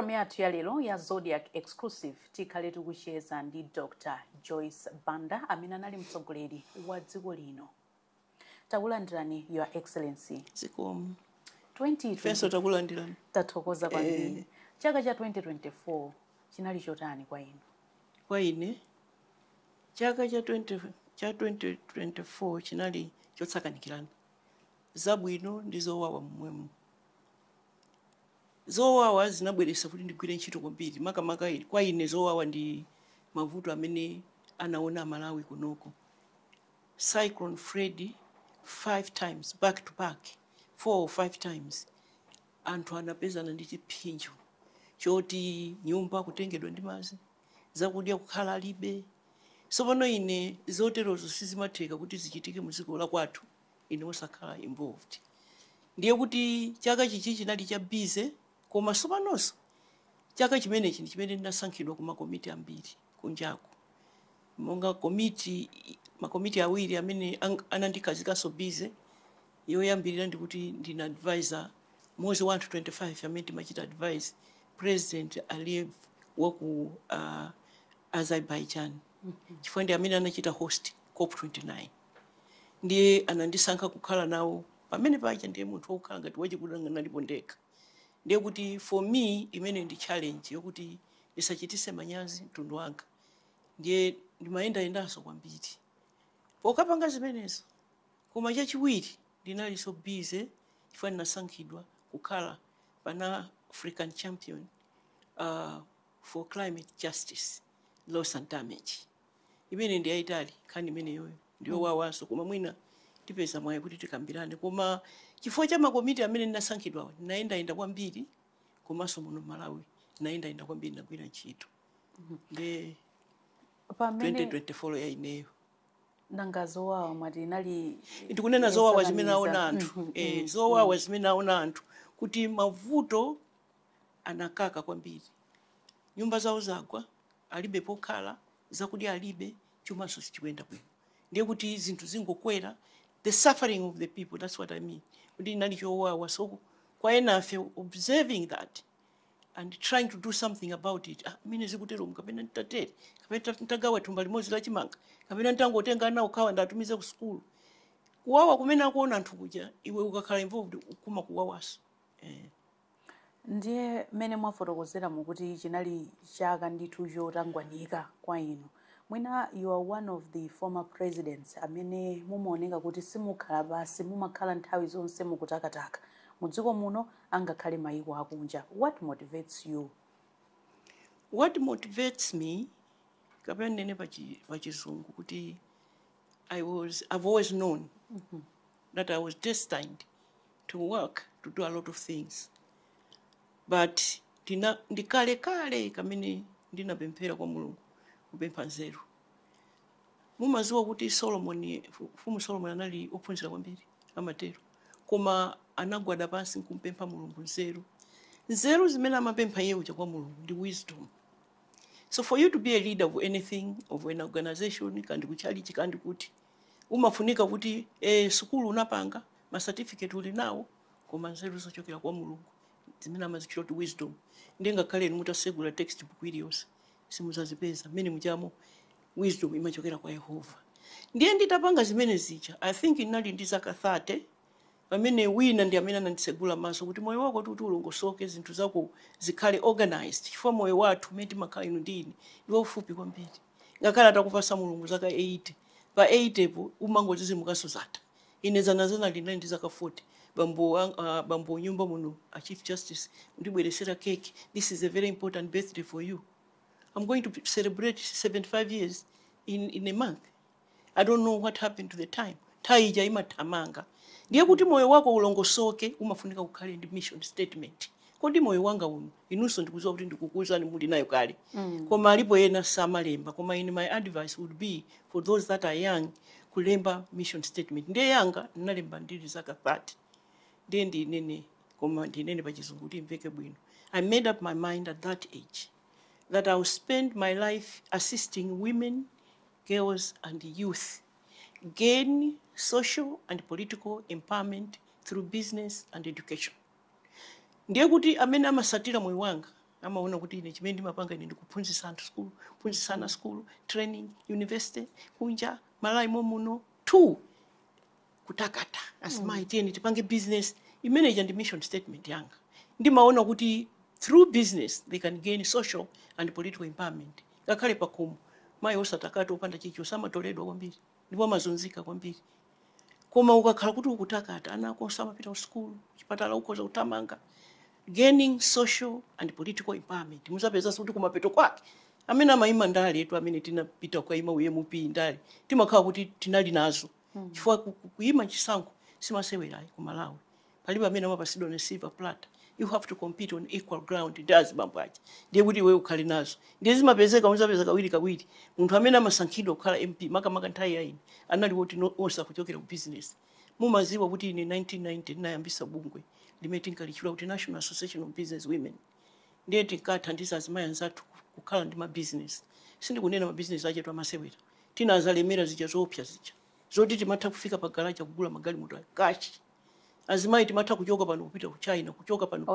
Program yathu ya lero ya Zodiac Exclusive tikhale tikucheza ndi Dr. Joyce Banda amene anali mtsogoleri wa dziko lino. Takulandirani Your Excellency. Zikomo. 2020. Feso takulandirani. Tathokoza kwambiri. Chaka cha 2024 chinali chotani kwa inu? Kwa ine chaka cha 2024 chinali chotsakanikirana. Zabwino ndi zowawa mmwemo. Zowawa zinabweresa kuti ndigwire ntchito kwambiri makamaka kwa ine zowawa ndi mavuto amene anaona Malawi kunoko. Cyclone Freddy 5 times back to back, 4 or 5 times. Anthu anapezana ndi chipinjo choti nyumba kutengedwa ndi madzi, zakudya kukhala alibe. Sopano ine zoterozo sizimatheka kuti zichitike muziko la kwathu ine osakhala involved. Ndiye kuti chaka chichi chinali cha busy koma sopanonso chaka chimenechi ndi chimene ndinasankhidwa ku makomiti ambiri kunjaku. Monga makomiti awiri amene anandikazikaso busy yoyambirira ndikuti ndina advisor mwezi wa 25 amene timachita advise President Aliyev wa ku Azerbaijan. Chifukwa ndi amene anachita host COP29. Ndiye anandisankha kukhala nawo pamene pacha ndiye munthu wokhala ngati wachikudanga nalipo ndekha. Ndiye kuti for me imene ndi challenge yokuti isachitise manyazi mtundu wanga. Ndiye ndimayendayendanso kwambiri. Pokapanga zimenezo koma chachiwiri ndinali so busy chifukwa ndinasankhidwa kukhala pana African champion for climate justice, loss and damage. Imene ndi yaitali khani imene yoyo ndiyo wawanso koma mwina tipeza mwayi kuti tikambirane koma chifukwa cha makomiti amene ndinasankhidwa ndinayenda kwambiri komanso muno Malawi ndinayenda kwambiri ndagwira ntchito. Nde 2024 ya ineyo. Nanga zowawa mwati nali ndikunena zowawa zimene naona anthu. Zowawa zimene naona anthu kuti mavuto anakaka kwambiri. Nyumba zawo zagwa, alibe pokhala, zakudya alibe, chumanso sichikuenda bwino. Ndiye kuti zinthu zingokwera, the suffering of the people, that's what I mean. Kuti nali chowawa, so kwa enafe observing that and trying to do something about it. Mine zikutero mkapena ntatere, kapena ntagawa thumba limodzi la chimanga, kapena ntangotenga nawo kawa ndatumize ku school. Kuwawa kumene akuona anthu kuja, iwe ukakhala involved ukuma kuwawaso. Ndiye mene mwafotokozera mukuti chinali chaka ndithu chotangwanika kwa inu. Mwina you are one of the former presidents amene mumaoneka kuti simukhala basi mumakhala nthawi zonse mukutakataka. Mudziko muno angakhale mayiko akunja. What motivates you? What motivates me kapena nene pachizungu kuti I've always known that I was destined to work, to do a lot of things. But ndikale kamene ndinapemphera kwa Mulungu kupempha nzeru. Mumaziwa kuti Mfumu Solomon anali ophunzira kwambiri amatero. Koma anagwada pansi kumpempha Mulungu nzeru. Nzeru zimene amapempha iye uja kwa Mulungu ndi wisdom. So for you to be a leader of anything, of an organization, kandi kuchalichi kandi kuti umafunika kuti sukulu unapanga, ma certificate uli nawo, koma nzeru zochokera kwa Mulungu. Zimene amazichita kuti wisdom. Ndenga kale mutasegula textbook iliyonse simuzazipeza mene mujamo wisdom imachokera kwa Yehova. Ndiye nditapanga zimene zija, I think inali ndi zaka 30 pamene wina ndi amene anandisegula maso kuti moyo wako kuti ulongosoke zinthu zako zikhale organized. Chifukwa moyo wathu umene timakhala inu ndini ndiwo ufupi kwambiri. Ngakhala atakupasa Mulungu zaka 80 pa 80 po umangozizimukaso zata. Ine zanazana linali ndi zaka 40. Bambo nyumba muno a Chief Justice ndibweresera cake. This is a very important birthday for you. I'm going to celebrate 75 years in a month. I don't know what happened to the time. Taija imatamanga. Ndiye kuti moyo wako ulongosoke umafunika kukhale ndi mission statement. Kodi moyo wanga uno inunso ndikuziwa kuti ndikukuzani muli nayo kale. Koma alipo ena samalemba. Koma my advice would be for those that are young kulemba mission statement. Ndiye yanga ndinalemba ndili zaka 30. Ndiye ndinene koma ndinene pachizungu timveke bwino. I made up my mind at that age that I will spend my life assisting women, girls and youth gain social and political empowerment through business and education. Ndiye kuti amene amasatira moyo wanga amaona kuti ine chimene ndimapanga ine ndikuphunzitsa anthu school, phunzitsana school, training, university, kunja, Malawi muno. 2, kutakata. Asimayi tiyeni tipange business. Imene ndi mission statement yanga. Ndimaona kuti through business they can gain social and political empowerment. Ngakhale pakomo mayi osatakata opanda chicho samatoledwa kwambiri ndipo amazunzika kwambiri. Koma ukakhala kuti ukutakata ana ako samapita ku school, chipatala ukoza kutamanga. Gaining social and political empowerment. Musapeza kuti kumapeto kwake amene amayima ndale etu amene tinapita kukaima UMP ndale timakhala kuti tinali nazo. Chifukwa kuima chisankho simasewerayi ku Malawi. Palibe amene amapasidwa ne silver platter. You have to compete on equal ground. It does bambaji. Ndiye kuti wewe ukhali nazo. Ndiye zimapezeka muzapeza kawiri. Munthu amene amasankhidwa kukhala MP makamaka nthawi yaini anali woti osa kuchokera ku business. Mumaziwa kuti ine 1990 ndinayambisa bungwe limene tinkalitchula kuti National Association of Business Women. Ndiye tinkathandiza azimayi anzathu kukhala ndi ma business. Sindikunena ma business achetu amasewera. Tinazalemera zija zoopsa zija. Zoti timatha kufika pa garaja kugula magalimoto kachi. Azimayi timatha kuchoka pano kupita ku China, kuchoka pano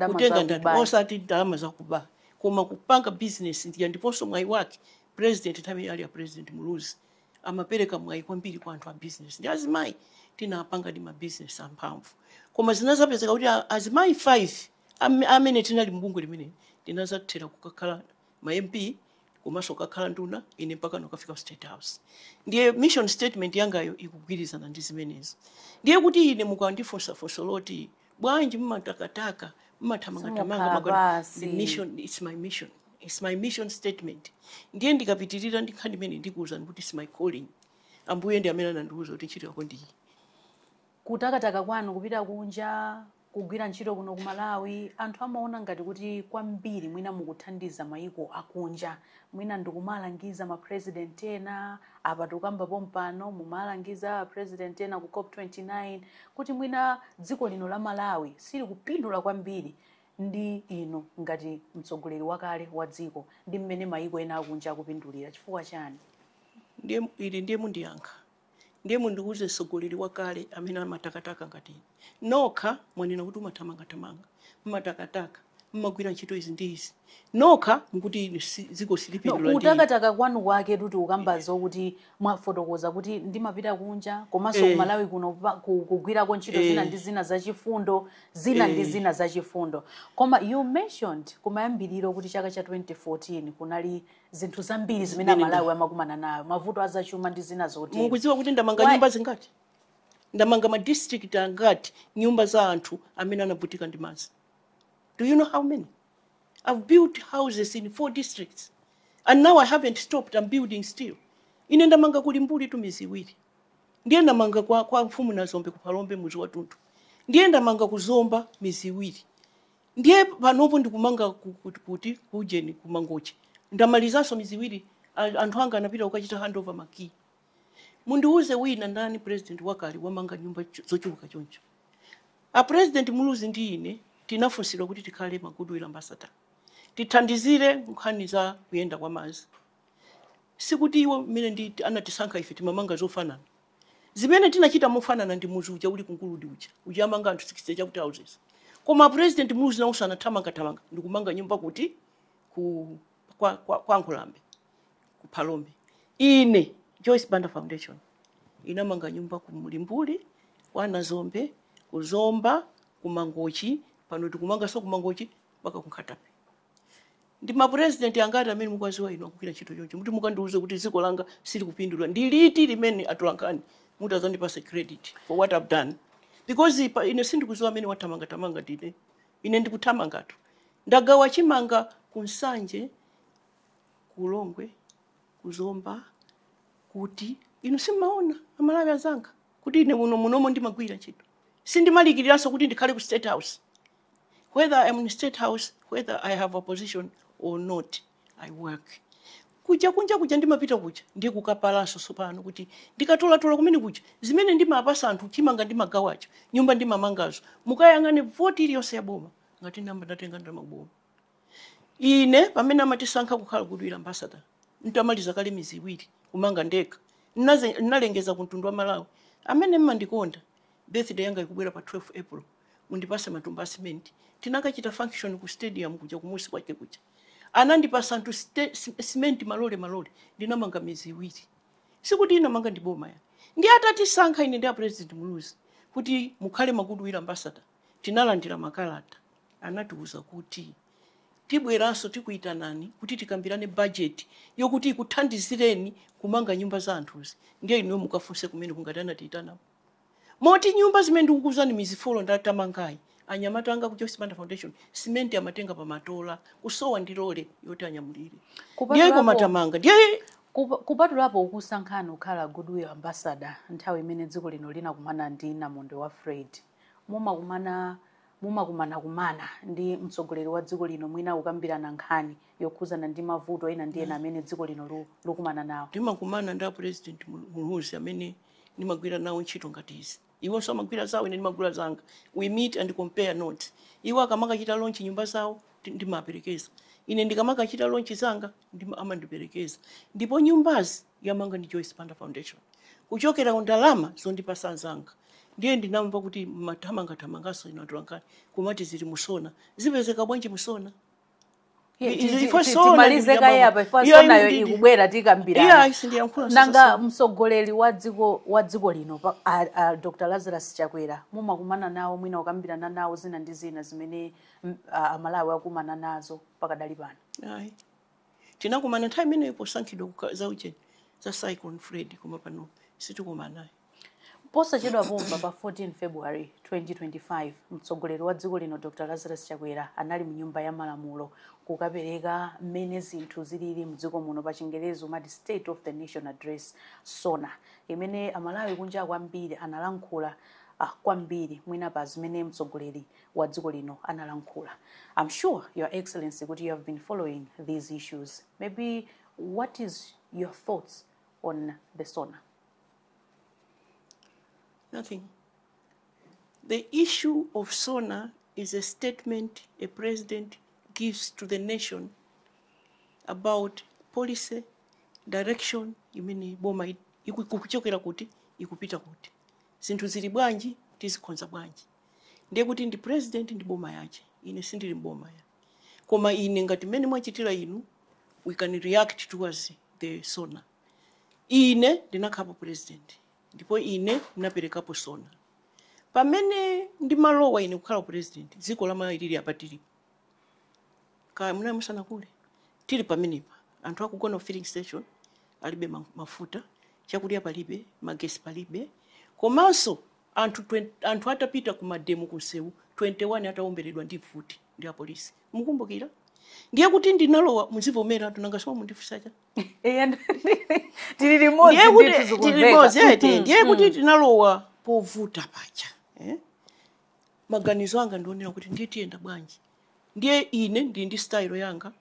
kutenga ndani osati ndalama za kuba. Koma kupanga business ndiponso mwayi wake president nthawi ali ya president Muluzi amapereka mwayi kwambiri kwa anthu a business. Ndi azimayi tinapanga ndi ma business amphamvu. Koma zinazapezeka kuti azimayi 5 amene tinali mbungwe limene tinazathera kukakhala ma MP komanso kukakhala nduna ine mpaka nokafika State House. Ndiye mission statement yangayo ikugwirizana ndi zimenezo. Ndiye kuti ine mukandifunsa loti bwanji mumatakataka mumathamanga magona. The mission, it's my mission. It's my mission statement. Ndiye ndikapitirira ndikhandi mene ndikuuza kuti it's my calling. Ambuye ndi amene anandiuza kuti ntchito yako ndi kutakataka kwanu kupita kunja kugwira ntchito kuno ku Malawi anthu amaona ngati kuti kwambiri mwina mukuthandiza mayiko akunja mwina ndikumalangiza ma president ena apa tukamba pompano mumalangiza president ena ku COP29 kuti mwina dziko lino la Malawi sili kupindula kwambiri ndi ino ngati mtsogoleri wakale wa dziko ndi mmene mayiko ena akunja akupindulira chifukwa chani? Ndiye mundiyankha. Ndiye mundiuze mtsogoleri wakale amene amatakataka ngati nokha mwanena kuti umathamanga mumatakataka mumagwira ntchito izi ndi izi nokha mukuti dziko silipindula ndi kutakataka kwanu kwake kuti ukambazo kuti mwafotokoza kuti ndimapita kunja komanso ku Malawi kuno kugwirako ntchito zina ndi zina zachifundo zina ndi zina zachifundo. Koma you mentioned kumayambiriro kuti chaka cha 2014 kunali zinthu zambiri zimene Malawi amakumana nayo mavuto azachuma ndi zina zoti mukudziwa kuti ndamanga nyumba zingati ndamanga ma district angati nyumba za anthu amene anavutika ndi madzi. Do you know how many? I've built houses in 4 districts. And now I haven't stopped. I'm building still. Ine ndamanga kulimbuli tu mizi iwiri. Ndiye ndamanga kwa mfumu na Zombe ku Palombe muzi wa Tundu. Ndiye ndamanga ku Zomba mizi iwiri. Ndiye panopo ndikumanga kuti kujeni ku Mangochi. Ndamalizanso mizi iwiri anthu anga anapita ukachita handover maki. Mundiuze wina ndani president wakali wamanga nyumba zochuluka choncho. A president Muluzi ndi ine tinafunsidwa kuti tikhale ma goodwill ambassador. Tithandizire nkhani za kuyenda kwa madzi. Sikuti iwo mmene ndi anatisankha ife timamanga zofanana. Zimene tinachita mofanana ndi muzi uja uli kunkulu uja amanga anthu 60 chakuti houses. Koma president Muluzi na usana tamanga ndikumanga nyumba kuti kwa Nkulambe ku Palombe. Ine Joyce Banda Foundation inamanga nyumba ku Mulimbuli kwa Nazombe ku Zomba ku Mangochi pano tikumanga so ku Mangochi mpaka ku Nkatape. Ndi ma president angati amene mukwaziwa ino kugwira ntchito choncho muti mukandiuze kuti dziko langa sili kupindula ndi liti limene atulankani mutazandipasa credit for what I've done because ine sindikuziwa amene wathamanga ndine ine ndikuthamangatu ndagawa chimanga ku Nsanje ku Longwe ku Zomba kuti ino simaona amalawi azanga kuti ine munomo ndimagwira ntchito sindimalikiriranso kuti ndikhale ku State House. Whether I'm in State House, whether I have a position or not, I work. Kunja ndimapita kuja ndiye kukapalanso sopano kuti ndikatola kumene kuja zimene ndimapasa anthu chimanga ndimagawacho nyumba ndimamangazo mukayangane voti iliyonse ya boma ngati namba ndatenga ndamaboma. Ine pamene amatisankha kukhala goodwill ambassador ntamaliza kale mizi iwiri kumanga ndekha nalengeza ku mtundu wa Malawi amene mmandikonda birthday yanga ikubwera pa 12 April mundipase matumba a cement. Tinakachita function ku stadium kuja kumusi kwake kuja. Anandipasa anthu cement malole ndinamanga miezi iwiri. Sikuti inamanga ndi boma ya. Ndi atatisankha ine ndi a President Muluzi kuti mukhale ma goodwill ambassador. Tinalandira makalata. Anatiuza kuti tibweranso tikuitanani kuti tikambirane budget yokuti ikuthandizireni kumanga nyumba za anthuzi. Ndiye ino mukafunse kumene kungatana tiitana. Moti nyumba zimene ndikukuzani mizifolo ndatamangayi. Anyamata anga ku Joyce Banda Foundation cement amatenga pa matola kusowa ndilole yoti anyamulire. Ndiye kumatamanga. Ndiye kupatulapo ukusankhana ukhala goodwill ambassador nthawi imene dziko lino linakumana ndi namondwe wa Fred. Mumakumana ndi mtsogoleri wa dziko lino mwina ukambirana nkhani yokhuzana ndi mavuto ena ndi ena amene dziko lino lukumana nawo. Ndimakumana ndi President Muluzi amene nimagwira nawo ntchito ngati izi. Iwo so magwira zawo ine nimagwira zanga. We meet and compare notes. Iwo akamakachita launch nyumba zawo ndimaperekeza. Ine ndikamakachita launch zanga amandiperekeza. Ndipo nyumbazi yamanga ndi Joyce Banda Foundation. Kuchokera ndalama zondipasa zanga. Ndiye ndinamva kuti mathamangaso inatulankani kumati zili musona. Zipezeka bwanji musona. Timalize kaya pa sona yo ikubwera tikambirana. Nanga mtsogoleri wa dziko lino Dr. Lazarus Chakwera mumakumana nawo mwina ukambirana nawo zina ndi zina zimene Amalawi akumana nazo pakadali pano. Ayi. Tinakumana nthawi imene posankhidwa za ucheni za Cyclone Fred koma pano situkumana naye. Posachedwa pomba pa 14 February 2025 mtsogoleri wa dziko lino Dr. Lazarus Chakwera anali mnyumba ya malamulo kukapereka mmene zinthu zilili mdziko muno pa Chingerezi umati State of the Nation Address SONA imene Amalawi kunja kwambiri analankhula kwambiri mwina pa zimene mtsogoleri wa dziko lino analankhula. I'm sure Your Excellency kuti you have been following these issues. Maybe what is your thoughts on the SONA? Nothing. The issue of SONA is a statement a president gives to the nation about policy, direction, imene boma ikuchokera kuti ikupita kuti. Zinthu zili bwanji tizikonza bwanji. Ndiye kuti ndi president ndi boma yache. Ine sindili boma ya. Koma ine ngati mene mwachitira inu, we can react towards the SONA. Ine ndinakhala president. Ndipo ine ndinaperekapo SONA. Pamene ndimalowa ine kukhala president, dziko la Malawi lili apatiri. Kaya muna musana kule. Tili pamenepa. Anthu akugona filling station, alibe mafuta, chakudya palibe, magesi palibe. Komanso anthu atapita ku mademo kunsewu 21 ataomberedwa ndi mfuti ndi apolisi. Mukumbukira? Ndiye kuti ndinalowa muzivomera tunangasoma mundifusacha. Tili limodzi ndiye tizikuveka. Ndiye kuti ndinalowa povuta pacha. Maganizo anga ndionera kuti ndiye tiyenda bwanji. Ndiye ine ndi style yanga.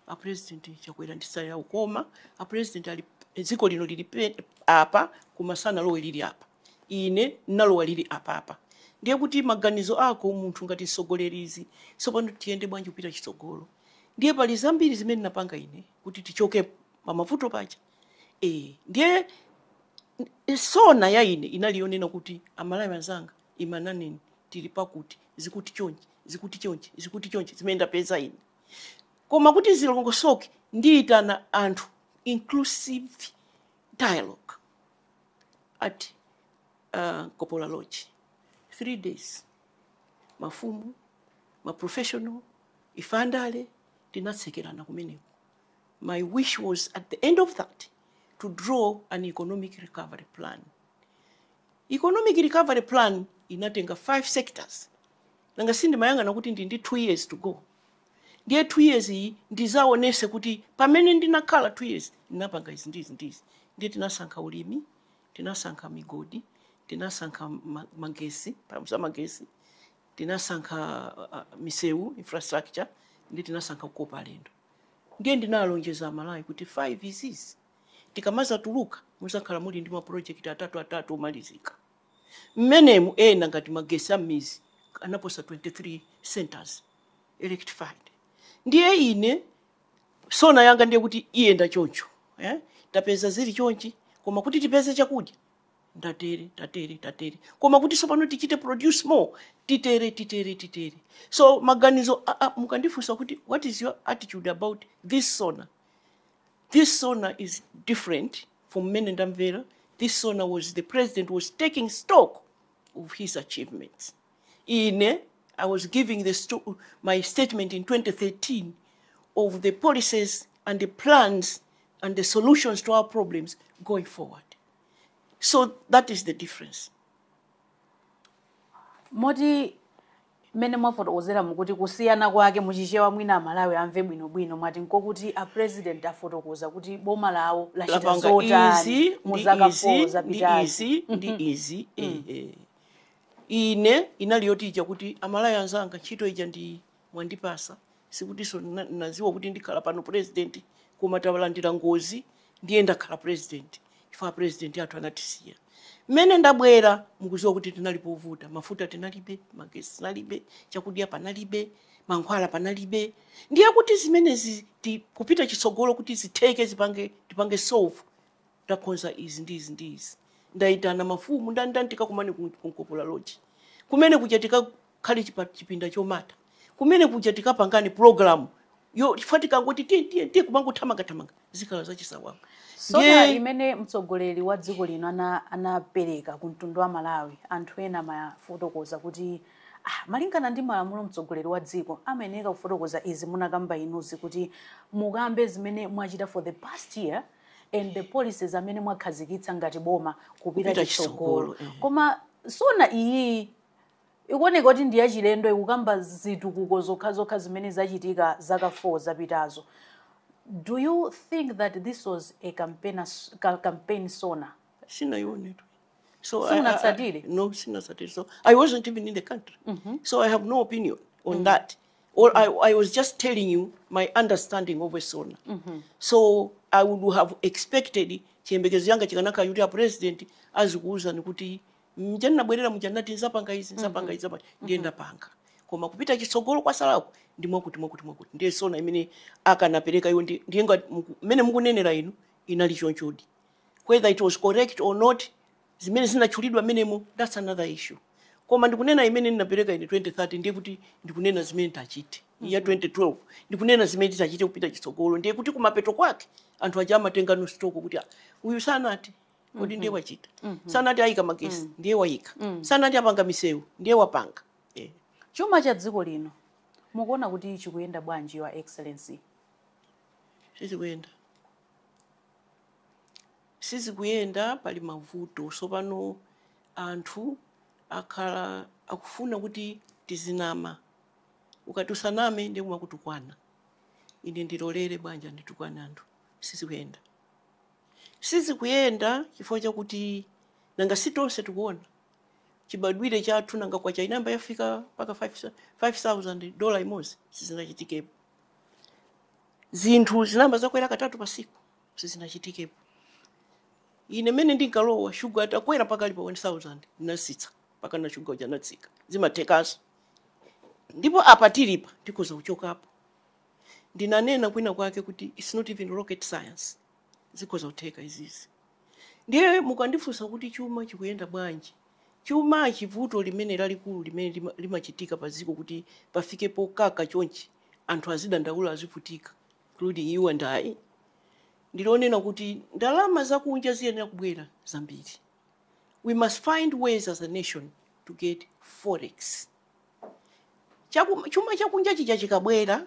A president Chakwera ndi style yawo koma a president ali dziko lino lili apa kumasana lowe lili apa. Ine nalowa lili apa. Ndiye kuti maganizo ako munthu ngati sogolerizi sopano tiyende bwanji kupita chitsogolo. Ndiye pali zambiri zimene napanga ine kuti tichoke pa mavuto pacha. Ndiye SONA ya ine inalionena kuti Amalawi anzanga imananeni tili pakuti zikuti chonchi zimene ndapeza ine. Koma kuti zilongosoke ndiitana anthu inclusive dialogue at Kopola Lodge. 3 days. Mafumu, professional, ifandale, tinatsekerana kumeneko. My wish was at the end of that to draw an economic recovery plan. Economic recovery plan inatenga 5 sectors. Nanga sindi mayanga na kuti ndi 2 years to go. Ndiye 2 years iyi ndizaonese kuti pamene ndinakhala 2 years ndinapanga izi ndizi. Ndiye tinasankha ulimi, tinasankha migodi, tinasankha magesi, pamuza magesi, tinasankha misewu, infrastructure, ndiye tinasankha kukopa alendo. Ndiye ndinalonjeza Amalawi kuti 5 izizi. Tikamaza tuluka, muzakhala muli ndi ma project atatu omalizika. Mmenemu ena ngati magesi amizi anaposa 23 centers electrified. Ndiye ine SONA yanga ndiye kuti iyenda choncho. Tapeza zili chonchi, koma kuti tipeze chakudya tatere koma kuti sopano tichite produce more titere so maganizo mukandifunsa kuti what is your attitude about this SONA is different from mene ndamvera. This SONA was the president was taking stock of his achievements. I was giving my statement in 2013 of the policies and the plans and the solutions to our problems going forward. So that is the difference. Moti mene mwafotokozera mukuti kusiyana kwake muchichewa mwina amalawi amve bwinobwino mwati nkokuti a president afotokoza kuti boma lawo lachita zotani muzakafoza pitazi ndi ine inaliyotija kuti amalawi anzanga ntchito ija ndi mwandipasa sikutiso naziwa kuti ndikhala pano president koma tawalandira ngozi ndiye ndakhala president chifukwa president athu anatisiya. Mene ndabwera mukuziwa kuti tinalipo vuta, mafuta tinalibe, magesi tinalibe, chakudya panalibe, mankhwala panalibe. Ndiye kuti zimenezi kupita chitsogolo kuti zitheke tipange solve takonza izi ndizi. Ndaitana mafumu ndantika kumane kunkopola lodge. Kumene kuja tikakhale chipinda chomata. Kumene kuja tikapangani program yo ifatika ngoti tiye kumangothamanga zikhala zachisawawa. SONA imene mtsogoleri wa dziko lino anapereka ku mtundu wa Malawi anthu ena mafotokoza kuti malingana ndi malamulo mtsogoleri wa dziko ameneka kufotokoza izi munakamba inuzi kuti mukambe zimene mwachita for the past year and the policies amene mwakhazikitsa ngati boma kupita chitsogolo. Koma SONA iyi ikuoneka kuti ndi yachilendo ikukamba zitukuko zokha zimene zachitika zaka 4 zapitazo. Do you think that this was a campaign SONA? So no, so I wasn't even in the country. So I have no opinion on that. Or I was just telling you my understanding of a SONA. So I would have expected chiyembekezo yanga chikanaka yuti a president azikuuza nikuti mjana bwerera mjanati nzapanga izi ndienda panga. Koma kupita chitsogolo kwa salako ndi mwakuti ndiye SONA imene akanapereka iwo ndiyenga mene mukunenera inu inali chonchodi. Whether it was correct or not, zimene zinachulidwa menemo, that's another issue. Koma ndikunena imene ninapereka in 2013 ndiye kuti ndikunena zimene tachite. Ya 2012 ndikunena zimene tachite kupita chitsogolo ndiye kuti kumapeto kwake anthu aja amatenga no stock kuti uyu sanati kodi ndiye wachita. Sanati ayika magesi ndiye wayika. Sanati apanga misewu ndiye wapanga. Chuma cha dziko lino mukuona kuti chikuyenda bwanji your excellency? Sizi kuyenda pali mavuto sopano anthu akufuna kuti tizinama. Ukatusaname ndiye kumakutukwana. Ine ndilolere bwanja nditukwana anthu. Sizi kuyenda chifukwa chakuti nanga sitonse tikuona. Chibadwire chathu nanga kwa chainamba yafika paka $5,000 imozi sizinachitikepo. Zinthu zinamba zakwera katatu pasiku sizinachitikepo. Ine mene ndinkalowa sugar atakwera paka alipo 1,000 nasitsa paka na sugar janatsika zimathekaso. Ndipo apatiripa ndikoza uchokapo. Ndinanena kwina kwake kuti it's not even rocket science. Zikoza utheka izizi. Ndiye mukandifunsa kuti chuma chikuyenda bwanji. Chuma chivuto limene lalikulu limene limachitika paziko kuti pafike pokaka chonchi anthu azidandaula azivutika including you and I. Ndilonena kuti ndalama zakunja ziyenera kubwera zambiri. We must find ways as a nation to get forex. Chuma chakunja chikabwera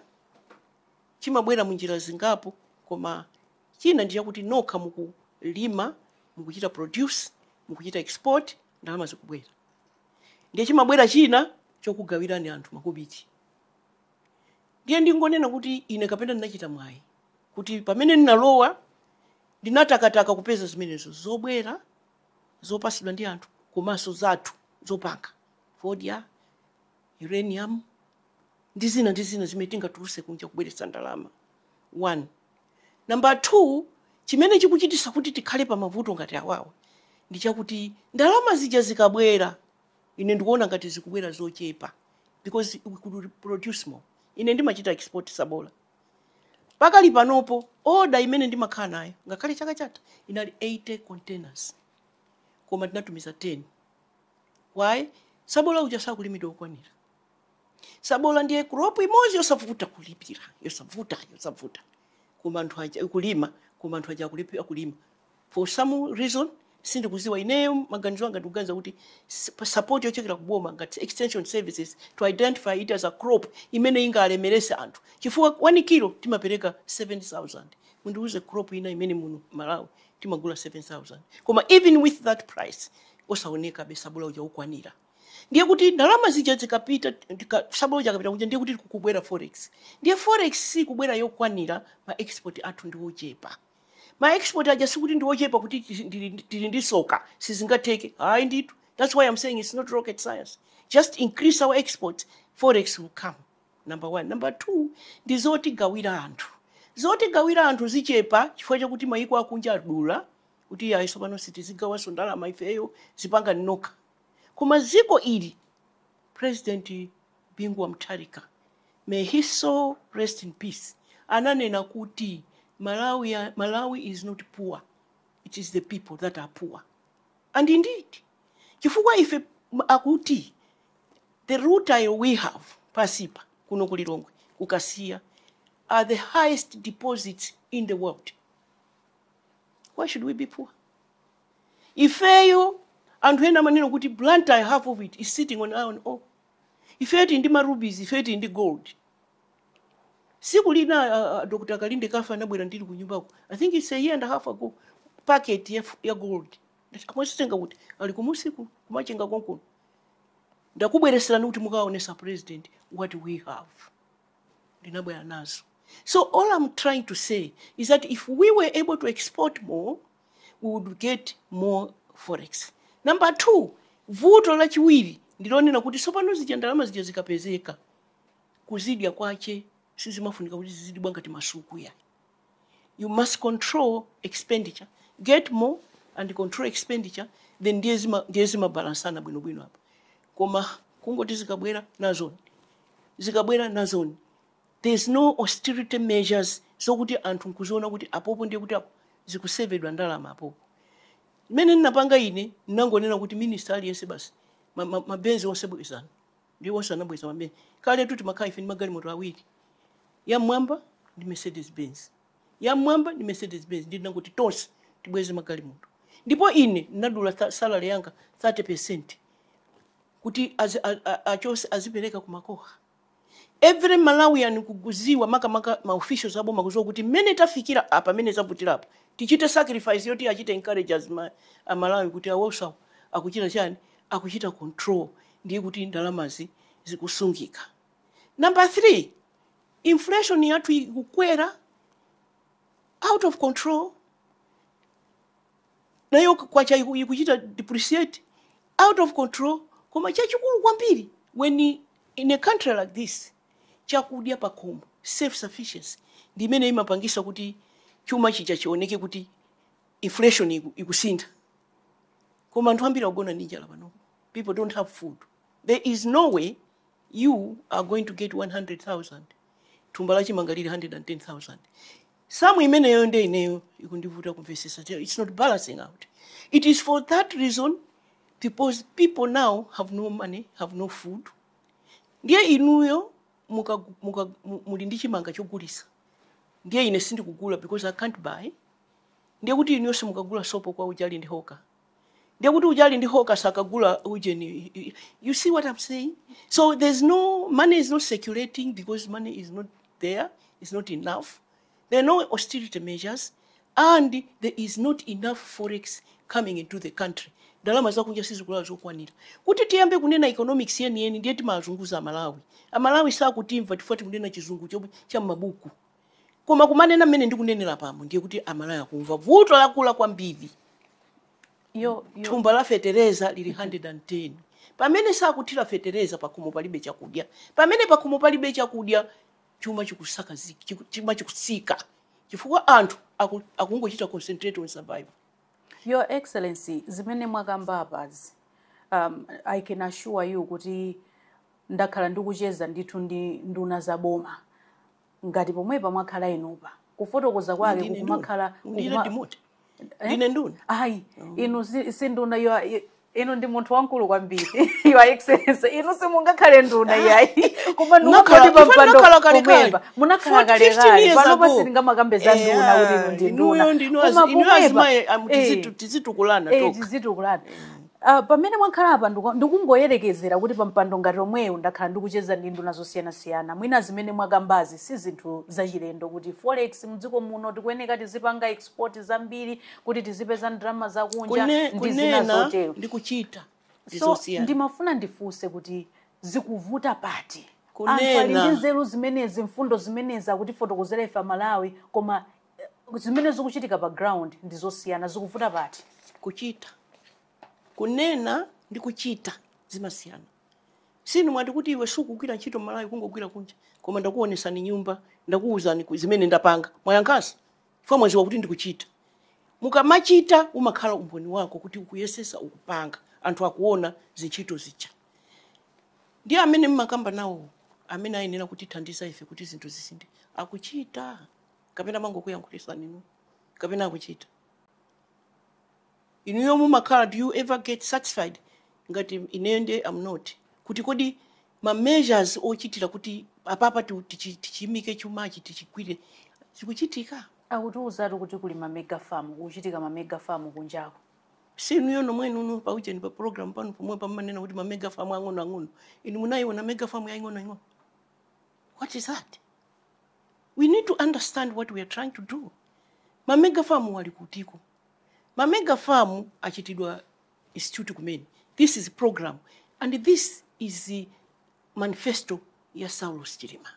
chimabwera munjira zingapo koma china ndiye kuti nokha mukulima mukuchita produce mukuchita export ndalama zikubwera. Ndiye chimabwera china chokugawirani anthu makubiti. Ndiye ndingonena kuti ine kapena ndinachita mwayi kuti pamene ndinalowa ndinatakataka kupeza zimenezo zobwera zopasidwa ndi anthu komanso zathu zopanga fodya uranium ndi zina zimene tingatuluse kunja kubweretsa ndalama. 1. Number 2, chimene chikuchitisa kuti tikhale pa mavuto ngati awawa ndi chakuti ndalama zija zikabwera ine ndikuona ngati zikubwera zochepa because we could produce more. Ine ndimachita export sabola. Pakali panopo order imene ndimakhala nayo ngakhale chaka chatha inali 80 containers. koma tinatumiza 10. Why? Sabola uja sakulimidwa okwanira. Sabola ndiye crop imodzi yosavuta kulipira, yosavuta. Koma anthu aja kulima, koma anthu aja kulipira kulima. For some reason, sindikuziwa ineyo maganizo anga ndikuganiza kuti support yochokera kuboma ngati extension services to identify it as a crop imene ingalemerese anthu. Chifukwa 1 kilo timapereka 7,000. Mundiuze crop ina imene muno Malawi timagula 7,000. Koma even with that price, osaoneka be sabola uja ukwanira. Ndiye kuti ndalama zija zikapita sabola uja kapita kuja ndiye kuti kukubwera forex. Ndiye forex si kubwera yokwanira ma export athu ndi ochepa. Ma export aja sikuti ndi ochepa kuti tili ndi soka sizingateke. Hayi nditu. That's why I'm saying it's not rocket science. Just increase our exports, forex will come. Number 1. Number 2, ndi zoti gawira anthu. Zoti gawira anthu zichepa chifukwa chakuti mayiko akunja adula kuti ya iso pano sitizigawa ndalama ifeyo zipanga nokha. Koma ziko ili President Bingu wa Mutharika, may his soul rest in peace, ananena kuti Malawi is not poor, it is the people that are poor. And indeed, chifukwa ife akuti the rutile we have pasipa kuno kulilongwe kukasiya are the highest deposits in the world. Why should we be poor? Ifeyo anthu ena maneno kuti blantyre half of it is sitting on iron ore. Ifeti ndi rubies, ifeti ndi gold. Siku lina Dr. Kalinde kafa nabwera ndili ku nyumbako. I think it's a year and a half ago. Packet ya gold. Akwasitenga kuti ali kumusiku kumachenga konkono. Ndakubweresera kuti mukaonesa president what we have. Ndinabwera nazo. So all I'm trying to say is that if we were able to export more, we would get more forex. Number 2, vuto la chiwiri ndilonena kuti sopano zija ndalama zija zikapezeka kuzidya kwache sizimafunika kuti zizidibwa ngati masuku ya. You must control expenditure, get more and control expenditure, then ndiye zimabalansana bwino hapa. Koma kungoti zikabwera nazoni. There's no austerity measures so kuti anthu nkuziona kuti apopo ndiye kuti zikusevedwa ndalama apopo. Mene ninapanga ine nangonena kuti minister aliyense basi mabenzi onse bwezana. Ndiye onse anabweza mabenzi. Kale tuti makhala ife ni magalimoto awiri. Ya mwamba ndi Mercedes Benz. Ya mwamba ndi Mercedes Benz. Ndi nanguti tonse tibweze magalimoto. Ndipo ine nadula salary yanga 30% kuti achose azipereka kumakoha. Every Malawian kuguziwa maka ma officials abo makuzo kuti mene tafikira apa mene zaputira apa tichite sacrifice yoti achite encourage as Malawi kuti awosa akuchita chani akuchita control ndiye kuti ndalamazi zikusungika. Number 3, inflation yathu ikukwera out of control. Nayo kwacha ikuchita depreciate out of control. Koma chachikulu kwambiri when in a country like this chakudya pakomo self sufficiency ndimene imapangisa kuti chuma chicha chioneke kuti inflation ikusinda. Koma anthu ambiri agona ndi njala pano. People don't have food. There is no way you are going to get 100,000 thumba la chimangalire 110,000. Some imeneyo nde ineyo ikundivuta kumvesesa. It's not balancing out. It is for that reason people now have no money, have no food. Ndiye inuyo muli ndi chimanga chogulisa. Ndiye ine sindi kugula because I can't buy. Ndiye kuti inuyo simukagula sopo kwa ujali ndi hoka. Ndiye kuti ujali ndi hoka sakagula ujeni. You see what I'm saying? So there's no money is not circulating because money is not there. It's not enough. There are no austerity measures and there is not enough forex coming into the country. Ndalama zakunja sizikula zokwanira. Kuti tiyambe kunena economics yeni ndiye timazunguza Malawi. Malawi sakutimva tifoti kunena chizungu cha mabuku. Koma kumanena mene ndikunenera pamo ndiye kuti Malawi akumva vuto lakula kwambiri. Thumba la fetereza lili 110. Pamene sakutira fetereza pakumo palibe chakudya. Pamene pakumo palibe chakudya chuma chikusaka chuma chikusika. Chifukwa anthu akungochita concentrate on survival. Your Excellency, zimene mwakamba apazi, I can assure you kuti ndakhala ndikucheza ndithu ndi nduna za boma. Ngati pomwepa mwakhala inupa. Kufotokoza kwake kumakhala ndine nduna ayi inu sinduna inu ndi munthu wankulu kwambiri your excellency inu simungakhale nduna yayi koma ndikungoti pampando kumwemba munakhala kalekale pano pasiringamakambeza nduna kuti inu ndi nduna inuyo azimaye tizitukulana toka tizitukulana pamene mwakhala apa ndikungoyerekezera kuti pampando ngati omweyo ndakhala ndikucheza ndi nduna zosiyanasiyana mwina zimene mwakambazi si zinthu zachilendo kuti forex mdziko muno tikuyeneka tizipanga export zambiri kuti tizipeza ndalama zakunja ndi zina zotero ndikuchita so ndimafuna ndifunse kuti zikuvuta pati anthu ali ndi nzeru zimenezi mfundo zimenezi akuti fotokozera ife Malawi koma zimene zikuchitika pa ground ndi zosiyana zikuvuta pati kuchita kunena ndi kuchita zimasiyana sinu mwati kuti iwe sukugwira ntchito Malawi kungogwira kunja koma ndakuonesani nyumba ndakuwuzani zimene ndapanga mwayankasa fo mwaziwa kuti ndikuchita mukamachita umakhala umboni wako kuti ukuyesesa ukupanga anthu akuona zintchito zicha ndi amene mmakamba nawo amene ayenera kuti thandiza ife kuti zinthu zisinde akuchita kapena mangokuyankhulisa ninu kapena akuchita inuyo mumakhala do you ever get satisfied ngati inende am not kuti kodi ma measures ochitira kuti apapa tichimike chumachi tichikwire zikuchitika akutiuzatu kuti kuli ma mega farm kuchitika ma mega farm kunjako sinuyo nomwenu paucheni pa program pano pomwe pamanena kuti ma mega farm ang'ono inu munayiona mega farm yaing'ono what is that we need to understand what we are trying to do ma mega farm wali kutiko ma mega farm achitidwa institute kumene this is a program and this is the manifesto ya Saulos Chilima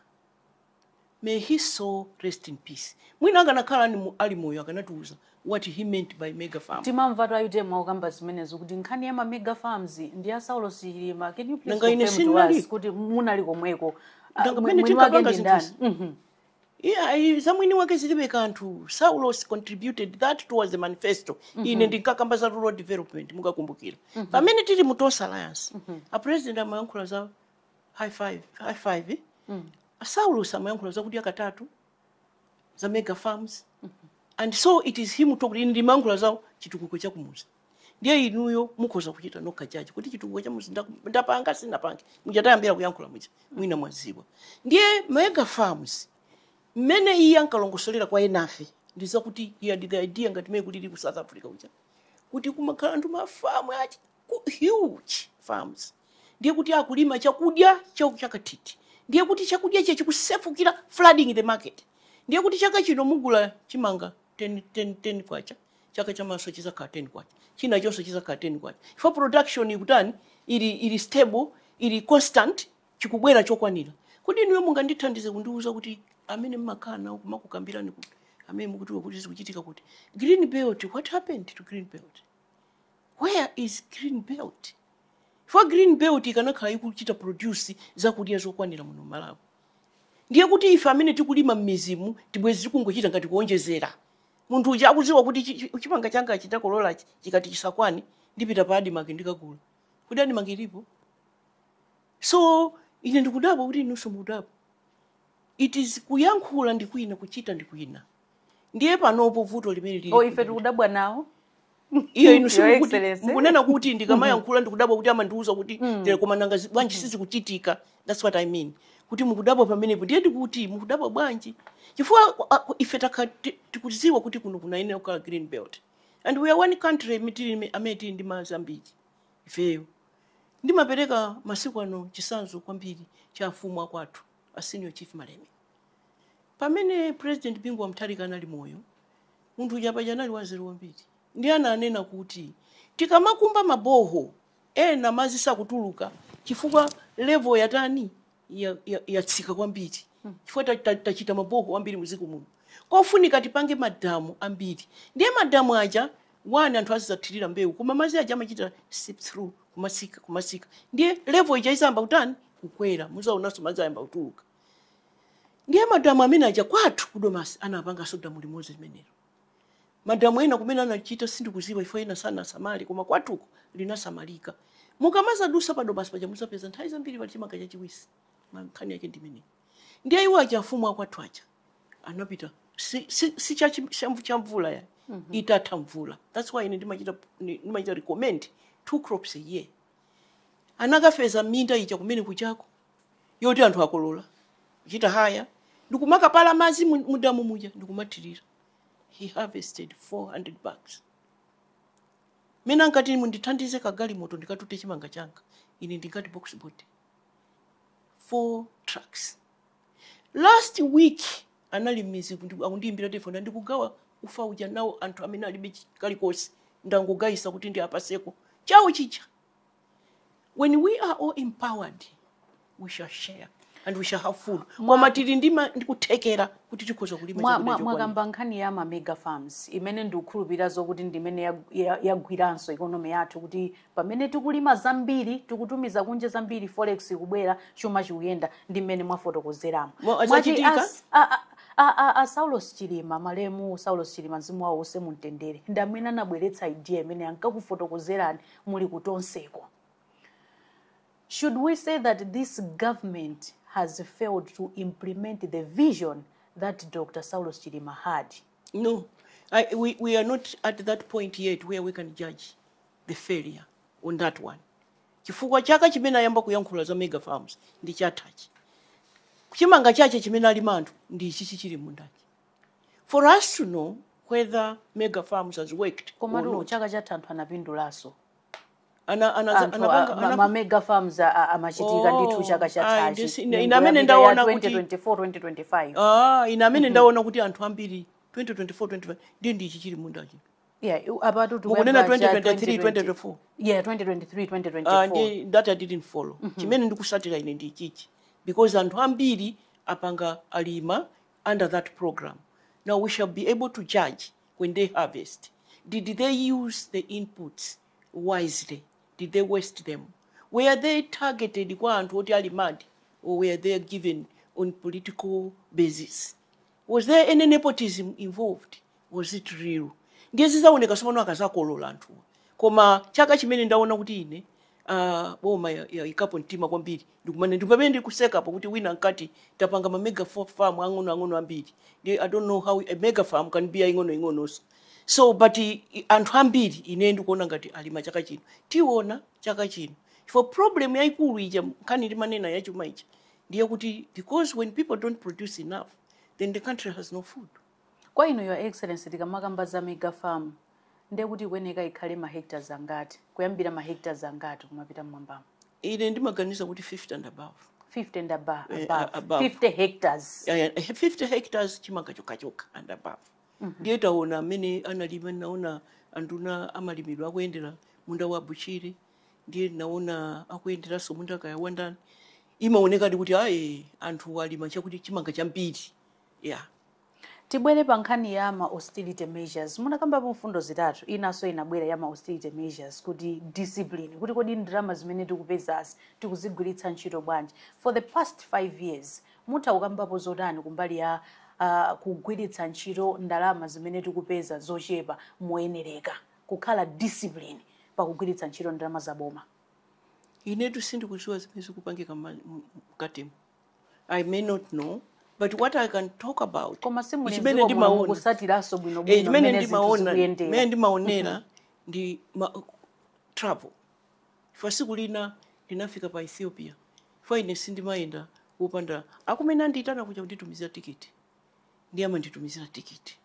may his soul rest in peace mwina akanakhala ni ali moyo akanatuuza what he meant by mega farm timamva tayute mwakamba zimenezo kuti nkhani ya ma mega farms ndi ya Saulos Chilima can you please confirm to us kuti munali komweko mwini wake ndi ndani yeah zamwini wake zilibe kanthu Saulos contributed that towards the manifesto ine ndikakamba za rural development mukakumbukira pamene tili mu TOS alliance a president amayankhula za high five Saulos amayankhula za kuti akatatu za mega farms and so it is him talking in ndimankhula za chitukuko cha kumuzi ndiye inuyo mukhoza kuchita nokajaji kuti chitukuko cha muzi ndapanga sinapange mujatayambira kuyankhula mwina mwaziwa ndiye mega farms mene iya nkalongosolera kwa enafe ndiza kuti iya the idea ngati mwe kuti ku South Africa uja kuti kumakhala antu mafamu achi huge farms ndiye kuti akulima chakudya chakatiti ndiye kuti chakudya chechi kusefukira flooding the market ndiye kuti chaka chino mugula chimanga 10 kwacha chaka chamaso chizakhala 10 kwacha china chonse chizakhala 10 kwacha for production ikutani ili stable ili constant chikubwera chokwanira kuti niwe mungandithandize kundiuza kuti amene mmakana kumakukambirani kuti amene mukutiwa kuti zikuchitika kuti green belt what happened to green belt where is green belt for green belt ikanakhala ikuchita produce zakudya zokwanira muno Malawi ndiye kuti ife amene tikulima mmizimu tibwezi kungochita ngati kuonjezera munthu uja akuziwa kuti chipanga changa chitakolola chikati chisakwani ndipita pa Admark ndikagula kuti Admark ilipo so ine ndikudabwa kuti inunso mukudabwa it is kuyankhula ndikwina kuchita ndikwina ndiye panopo vuto limene lili ife tikudabwa nawo iyo inuso mukunena kuti ndikamayankhula ndikudabwa kuti amandiuza kuti koma nanga bwanji sisi kuchitika that's what I mean kuti mukudabwa pamenepo ndiye ndikuti mukudabwa bwanji chifukwa ife tikudziwa kuti kuno kunayenera kukhala green belt and we are one country amene ndi Mozambique ifeyo ndimapereka masiku ano chisanzo kwambiri cha mfumu akwathu a senior chief Maleme pamene president Bingu wa Mutharika anali moyo munthu uja pajanali waziri wambiri ndiye ananena kuti tikamakumba maboho ena mazi sakutuluka chifukwa level yatani yatsika kwambiri chifukwa tachita maboho ambiri muziko muno kofunika tipange madamu ambiri ndiye madamu aja wani anthu azizathirira mbewu koma mazi aja amachita sip through kumasika ndiye level ija izamba kutani kukwera muzaonanso mazi ayamba kutuluka ndiye madamu amene aja kwathu kudomasi anapanga sodamu limodzi limenelo madamu ena kumene anachita sindikuziwa ifo ena sana samali koma kwatuko linasamalika mukamaza dusa pa domasi paja muzapeza nthawi zambiri pachimanga chachiwisi mankhani yake ndimene ndiye iwo aja mfumu akwathu aja anapita si chamvula ya itatha mvula. That's why ndimachita recommend 2 crops a year. Anakafeza minda ija kumene kuchako yoti anthu akolola kuchita haya ndikumakapala madzi mudamu muja ndikumathirira. He harvested 400 bags. Mene ankati mundithandize kagalimoto ndikatute chimanga changa ine ndingati box board 4 trucks. Last week analimizi akundiyimbira telefoni ndikugawa ufa uja nawo anthu amene alibe kalikosi ndangogayisa kuti ndi apaseko chawo chicha. When we are all empowered, we shall share and we shall have food. Koma tili ndikuthekera kuti tikhoza kulima chakudya. Mwakamba nkhani ya mega farms imene ndikukhulupirira zokuti ndimene yagwiranso economy yathu kuti pamene tikulima zambiri tikutumiza kunja zambiri forex kubwera chuma chikuyenda ndimene mwafotokozeramo. Saulos Chilima malemu Saulos Chilima mzimu wawo use mumtendere ndamene anabweretsa idea imene ankakufotokozerani muli kutonseko. Should we say that this government has failed to implement the vision that Dr. Saulos Chilima had? No, we are not at that point yet where we can judge the failure on that one. Chifukwa chaka chimene ayamba kuyankhula za mega farms ndi chatachi. Chimanga chache chimene ali manthu ndi chichi chili mundachi. For us to know whether mega farms has worked or not. Chaka cha anthu anapindulaso. Ma mega farms amachitika ndithu chaka chatachi. Inamene ndaona kuti 2024 2025. Inamene ndaona kuti anthu ambiri 2024 25 ndi ichi chili mundachi. Yeah, apart to mukunena 2023 2024. Yeah, 2023 2024. That I didn't follow. Chimene ndikusatira ine ndi chichi. Because anthu ambiri apanga alima under that program. Now we shall be able to judge when they harvest. Did they use the inputs wisely? Did they waste them? Were they targeted kwa anthu oti alimadi, or were they given on political basis? Was there any nepotism involved? Was it real? Ndiye zizaoneka somano akazakolola anthu. Koma chaka chimene ndaona kuti ine boma ya ikapo ntima kwambiri ndikumane ndipamene ndikuseka pakuti wina nkati tapanga ma mega farm ang'ono ambiri. I don't know how a mega farm can be ing'ono. So but anthu ambiri ine ndikuona ngati alima chaka chino tiona chaka chino for problem yaikulu ija nkhani limanena ya chuma ichi ndiye kuti because when people don't produce enough then the country has no food. Kwa ino your excellency tikamakamba za mega farm ndiye kuti kweneka ikhale ma hectares angati kuyambira ma hectares angati kumapita mmwambamo. Ine ndimaganiza kuti 50 and above. 50 and above. 50 hectares. Yeah, 50 hectares chimanga chokachoka and above. Ndiye taona amene analima naona anduna amalimidwa akuyendera munda wa Buchiri ndiye naona akuyenderanso munda kaya wandani imaoneka kuti anthu alima chakuti chimanga chambiri. Yeah. Tibwere pa nkhani ya ma austerity measures. Munakamba pa mfundo zitatu inaso inabwera ya ma austerity measures kuti discipline kuti kodi ndalama zimene tikupezasi tikuzigwiritsa ntchito bwanji. For the past 5 years mutaukambapo zotani kumbali ya kugwiritsa ntchito ndalama zimene tikupeza zochepa moyenereka kukhala discipline pakugwiritsa ntchito ndalama za boma. Inetu sindikudziwa zimene zikupangika mkatimo. I may not know, but what I can talk about chimene ndimaonera ndi travel. Fa siku lina ndinafika pa Ethiopia. Fa ine sindimayenda upanda akumene nditana kuja kunditumizira tiketi. Ndiye amanditumizira tiketi.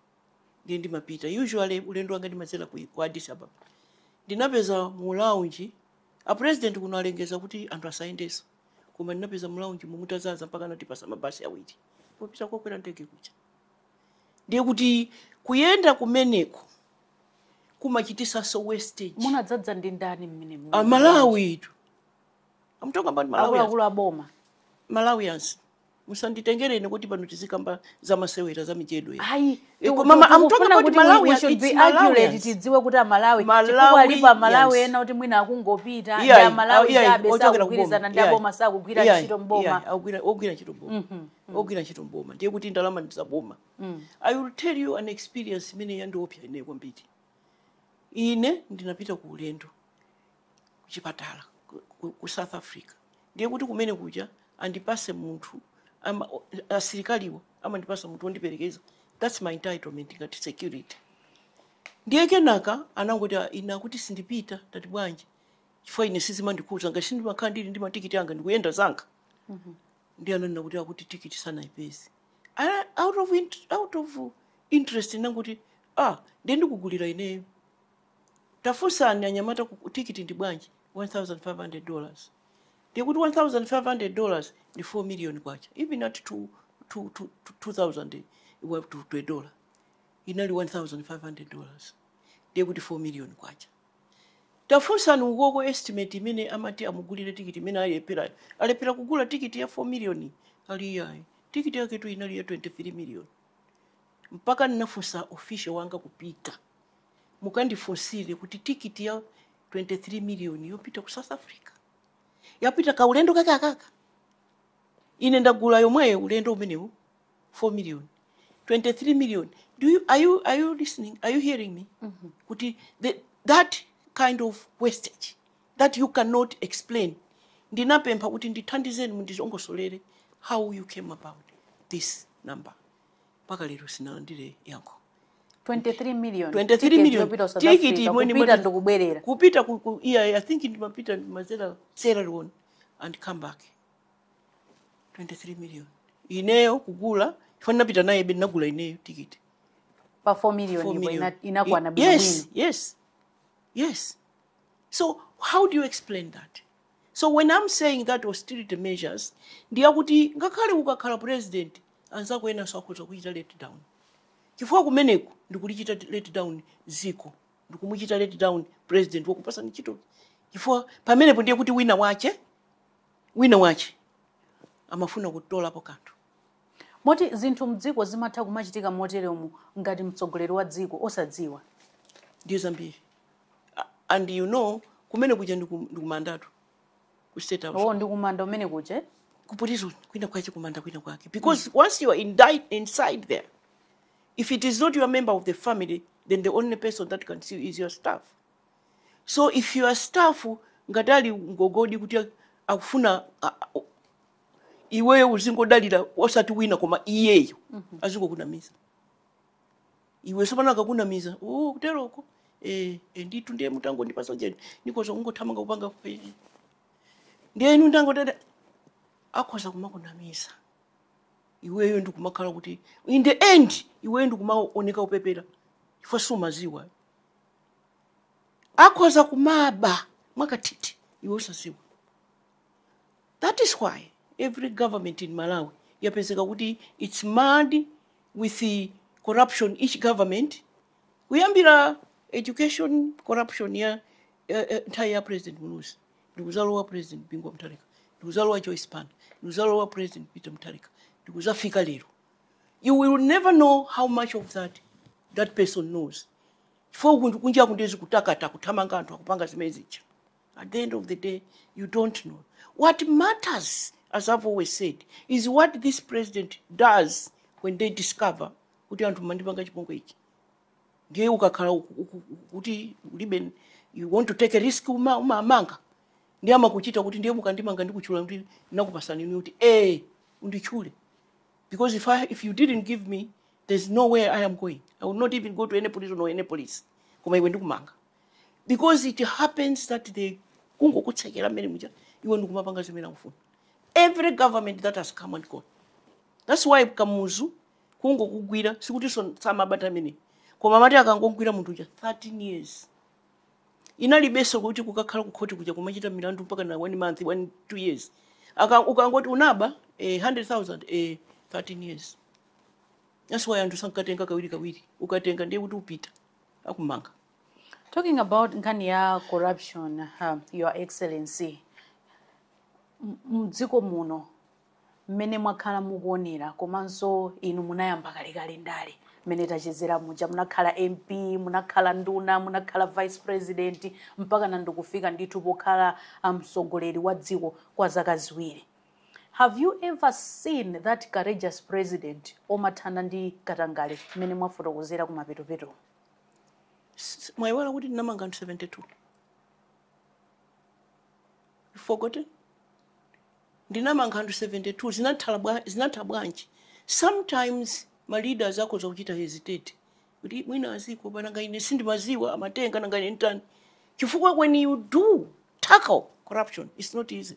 Ndiye ndimapita. Usually ulendo wanga ndimazera ku Addis Ababa. Ndinapeza mu lounge a president kuno alengeza kuti anthu asayendeso. Koma ndinapeza mu lounge mumutazaza mpaka natipasa mabasi awiri. Popita kokwera ndege kucha. Ndiye kuti kuyenda kumeneko kumachitisa so wastage. Munadzadza ndi ndani mmene Malawi itu. I'm talking about Malawi. Akulu aboma. Malawians. Musanditengereni kuti pano tizikamba za masewera za michedo ya. Mama I'm talking about Malawi. We should be accurate tidziwe kuti Malawi. Chifukwa alipa Malawi ena kuti mwina akungopita ya Malawi chabe sakugwirizana ndi aboma sakugwira ntchito mboma. Ogwira ntchito mboma. Ogwira ntchito mboma. Ndiye kuti ndalama ndi za boma. I will tell you an experience imene yandiopsa ine kwambiri. Ine ndinapita ku ulendo kuchipatala ku South Africa. Ndiye kuti kumene kuja andipase munthu asilikaliwo amandipasa munthu ondiperekeza. That's my entitlement ngati security. ndiye kenaka anangoti ina kuti sindipita tati bwanji chifukwa ine sizimandikhuza ngati sindimakhala ndili ndi matikiti anga ndikuyenda zanga ndiye ananena kuti akuti tikiti sanaipeze out of interest nanguti ndiye ndikugulira ineyo tafunsani anyamata tikiti ndi bwanji $1,500 ndiye kuti $1,500 ndi 4 million kwacha even at 2,000 to a dollar inali $1,500 ndiye kuti 4 million kwacha tafunsani ukoko estimate imene amati amugulire tikiti imene alepera kugula tikiti ya 4 million aliyayi tikiti yake tu inali ya 23 million mpaka ninafunsa official wanga kupita mukandifunsire kuti tikiti ya 23 million yopita ku South Africa yapita ka ulendo kake akaka ine ndagula yomweyo ulendo umenewu 4 million 23 million are you listening, are you hearing me? Kuti that kind of wastage that you cannot explain ndinapempha kuti ndithandizeni mundizongosolere how you came about this number paka lero sinalandire yankho 23 million 23 million tikiti kupita ndokubwerera kupita I think ndimapita mazera Sierra Leone and come back 23 million ineyo kugula ifana napita naye nagula ineyo tikiti pa 4 million inakwana bilini yes so how do you explain that? So when I'm saying that austerity measures ndiya kuti ngakhale ukakhala president anzako ena sakhoza kuchita let down chifukwa kumeneko ndikulichita let down ziko ndikumuchita let down president wakupasa nichito chifukwa pamenepo ndiye kuti wina wache amafuna kutola po kanthu moti zinthu mdziko zimatha kumachitika moteremu ngati mtsogoleri wa dziko osadziwa ndiye zambiri and you know kumene kuja ndikumandatu ku state house ndikumanda umene kuje ku prison kwina kwache kumanda kwina kwake because once you are inside there if it is not your member of the family then the only person that can see you is your staff. So if your staff ngatali ngogodi kuti akufuna iweyo uzingodalira osati wina koma iyeyo azingokunamiza iwe sopana akakunamiza kuteroko nditu ndiye mutango ndipasa jeni nikoza ungothamanga kupanga ndiye inu ndango dada akhoza kumakunamiza iweyo ndikumakhala kuti in the end iweyo ndikumaoneka upepera ifo sumaziwa akhoza kumaba mwakatiti iwe usaziwa. That is why every government in Malawi yapezeka kuti it's mad with the corruption. Each government kuyambira education corruption ya entire president Mulusi ndikuzalowa president Bingu Mutharika ndikuzalowa Joyce Pan ndikuzalowa president Peter Mutharika ndikuzafika lero. You will never know how much of that person knows. For kunja kundezi kutakata kuthamanga anthu akupanga zimezicha. At the end of the day you don't know. What matters, as I've always said, is what this president does when they discover kuti anthu mandipanga chipongo ichi. Ndiye ukakhala kuti liben you want to take a risk umamanga. Ndiye amakuchita kuti ndiye mukandimanga ndikuchula kuti nakupasani ni kuti undichule. Because if you didn't give me, there's nowhere I am going. I will not even go to any prison or any police. Kuma iwe ndikumanga. Because it happens that they kungo kutsekera mene muja iwe ndikumapanga zimene akufuna. Every government that has come and gone. That's why Kamuzu kungo kugwira sikuti samabata mene. Koma mati akangogwira munthu uja 13 years. Inali beso kuti kukakhala ku court kuja kumachita milandu mpaka na 1 month 2 years. Ukangoti unaba 100,000 13 years. That's why anthu sankatenga kawiri ukatenga ndiye kuti upita akumanga. Talking about nkhani ya corruption, Your Excellency, mdziko muno mmene mwakhala mukuonera komanso inu munayamba kalekale ndale mmene tachezera muja munakhala MP, munakhala nduna, munakhala vice president mpaka nandikufika ndithu pokhala mtsogoleri wa dziko kwa zaka ziwiri. Have you ever seen that courageous president omathana ndi Katangale mmene mwafotokozera kumapetopeto? Mwaiwala kuti ndinamanga 72. You forgotten? Ndinamanga 72 zinatha bwanji. Sometimes my leaders akoza kuchita hesitate kuti mwina aziko bananga ine sindimaziwa amatenga nanga ine ntani chifukwa when you do tackle corruption it's not easy.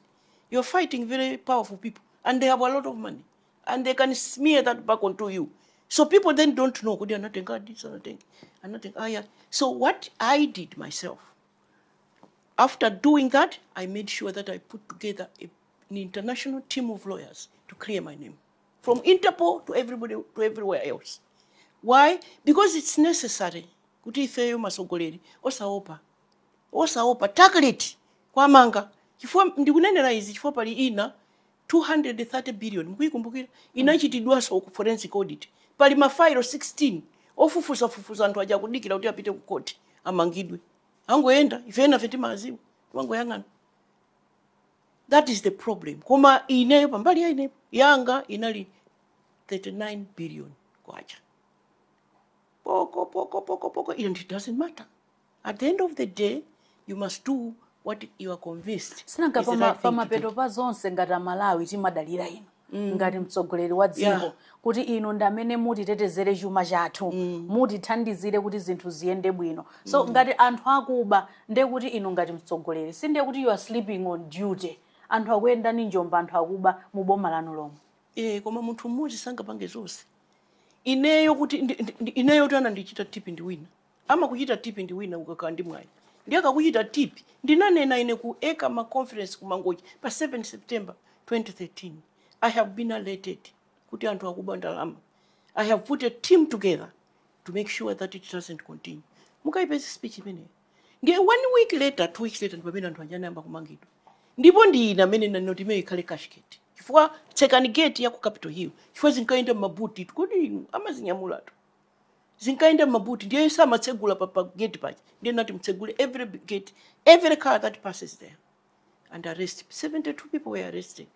You're fighting very powerful people and they have a lot of money and they can smear that back onto you. So people then don't know. So what I did myself, after doing that, I made sure that I put together an international team of lawyers to clear my name. From Interpol to everybody, to everywhere else. Why? Because it's necessary. Kuti ifeyo masogoleri. Osaopa. Tackle it. Kwa manga. Chifua ndikunenera izi chifua pali ina 230 billion. Mkuikumbukira. Inachitidwa so forensic audit. Pali mafailo 16. Ofufusa antu aja kudikira kuti apite ku court amangidwe. Angoenda ifena fetima aziwa. Wango yangana. That is the problem. Koma ineyo pambali ya ineyo yanga inali 39 billion kwacha. Poko. And it doesn't matter. At the end of the day, you must do what you are convinced. Sinanga pamapeto pa zonse ngati Malawi timadalira ino. Ngati mtsogoleri wa dziko kuti ino ndamene mutitetezere chuma chathu mutithandizire kuti zinthu ziyende bwino. So ngati anthu akuba nde kuti ino ngati mtsogoleri sinde kuti you are sleeping on duty. Anthu akuyenda ni njomba anthu akuba mu boma lanu lomwe. Koma munthu mmodzi sangapange zonse. Ineyo kuti ineyo tana ndichita tipi ndi wina. Ama kuchita tipi ndi wina ukakhala ndi mwayi. Ndi akakuchita tipi ndinanena ine ku Ekama conference ku Mangochi pa 7 September 2013. I have been elected kuti anthu akuba ndalama. I have put a team together to make sure that it doesn't continue. Mukaipeza speech imene. Ndiye 1 week later, 2 weeks later ndipamene anthu anjana yamba kumangidwa. Ndipo ndi amene nanoti me ikhale kashiketi. Chifukwa second gate ya ku Capitol Hill. Chifukwa zinkaenda mabuti kuti amazinyamula tu. Zinkaenda mabuti ndiye samatsegula pa gate pachi. Ndiye nati mtsegule every gate, every car that passes there. And arrest 72 people were arrested.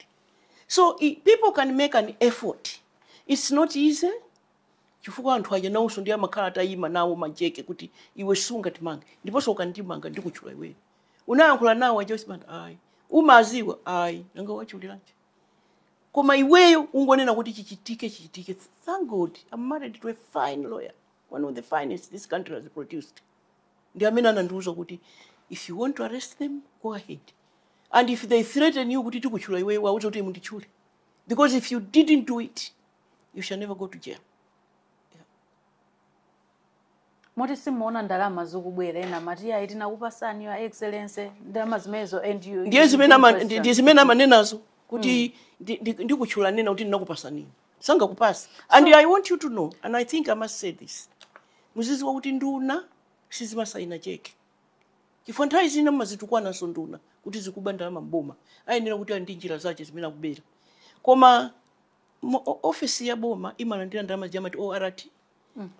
So people can make an effort. It's not easy. Chifukwa anthu aja nauso ndiye amakhala atayima nawo majeke kuti iwe sunga timange. Ndiponso ukantimanga ndikuchula iwe. Unayankhula nawo adjustment umaziwa nanga wachuliranje. Koma iweyo ungonena kuti chichitike. Thank God I'm married to a fine lawyer, one of the finest this country has produced. Ndiye amene anandiuza kuti if you want to arrest them, go ahead. And if they threaten you kuti tikuchula iweyo wauze kuti mundichule. Because if you didn't do it, you shall never go to jail. Moti simuona ndalama zikubwera ena mati ayi tinakupasani your excellency ndalama zimezo and you. Ndiye zimene amanenazo kuti ndikuchula nena kuti ndinakupasani. Sanga kupasa. And I want you to know, and I think I must say this. Muziziwa kuti nduna sizimasaina cheke. Chifukwa nthawi zina mazitukwana so nduna kuti zikuba ndalama mboma. Ayenera kuti andi njira zache zimene akubera. Koma office ya boma imalandira ndalama jamati ORT.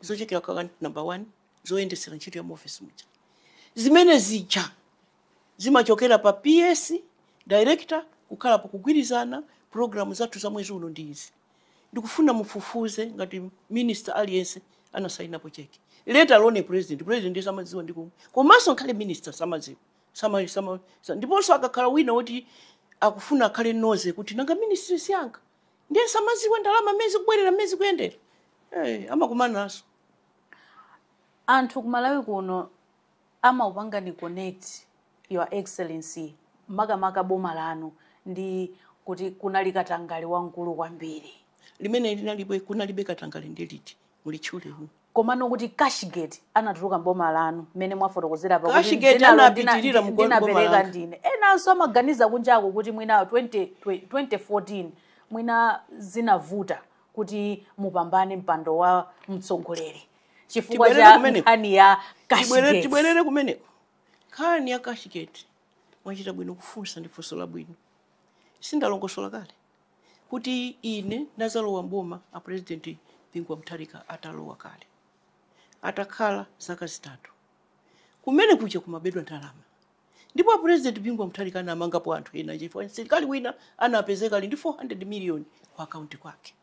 Zochekera account number 1. Zoendesera ntchito ya office mucha. Zimene zija zimachokera pa PS director kukhala pa kugwirizana programu zathu za mwezi uno ndizi. Ndikufuna mufufuze ngati minister aliyense anasaina po cheki. Let alone president ndiye samaziwa ndiku. Komanso nkhale minister samaziwa. Ndiponso akakhala wina woti akufuna akhale noze kuti nanga ministry siyanga. Ndiye samaziwa ndalama mezi kubwerera mezi kuyendera. Amakumana naso. Anthu kumalawi kuno amaupanga ni connect your excellency makamaka boma lanu ndi kuti kunali Katangale wamkulu kwambiri. Limene linalibe kunalibe Katangale ndiliti mulitchule. Komano kuti Cashgate anatuluka mboma lanu mene mwafotokozera pa kuti anapitirira ndinapereka ndine. Enanso amaganiza kunjako kuti mwina 2014 mwina zinavuta kuti mupambane mpando wa mtsogoleri. Chifukwa cha nkhani ya Cashgate. Tibwerere kumeneko. Nkhani ya Cashgate mwachita bwino kufunsa ndi funso labwino. Sindalongosola kale. Kuti ine ndazalowa mboma a president Bingu wa Mutharika atalowa kale. Atakhala zaka zitatu. Kumene kuja kumabedwa ndalama. Ndipo a president Bingu wa Mutharika anamangapo anthu ena chifukwa serikali wina anapezeka ndi 400 million kwa account kwake.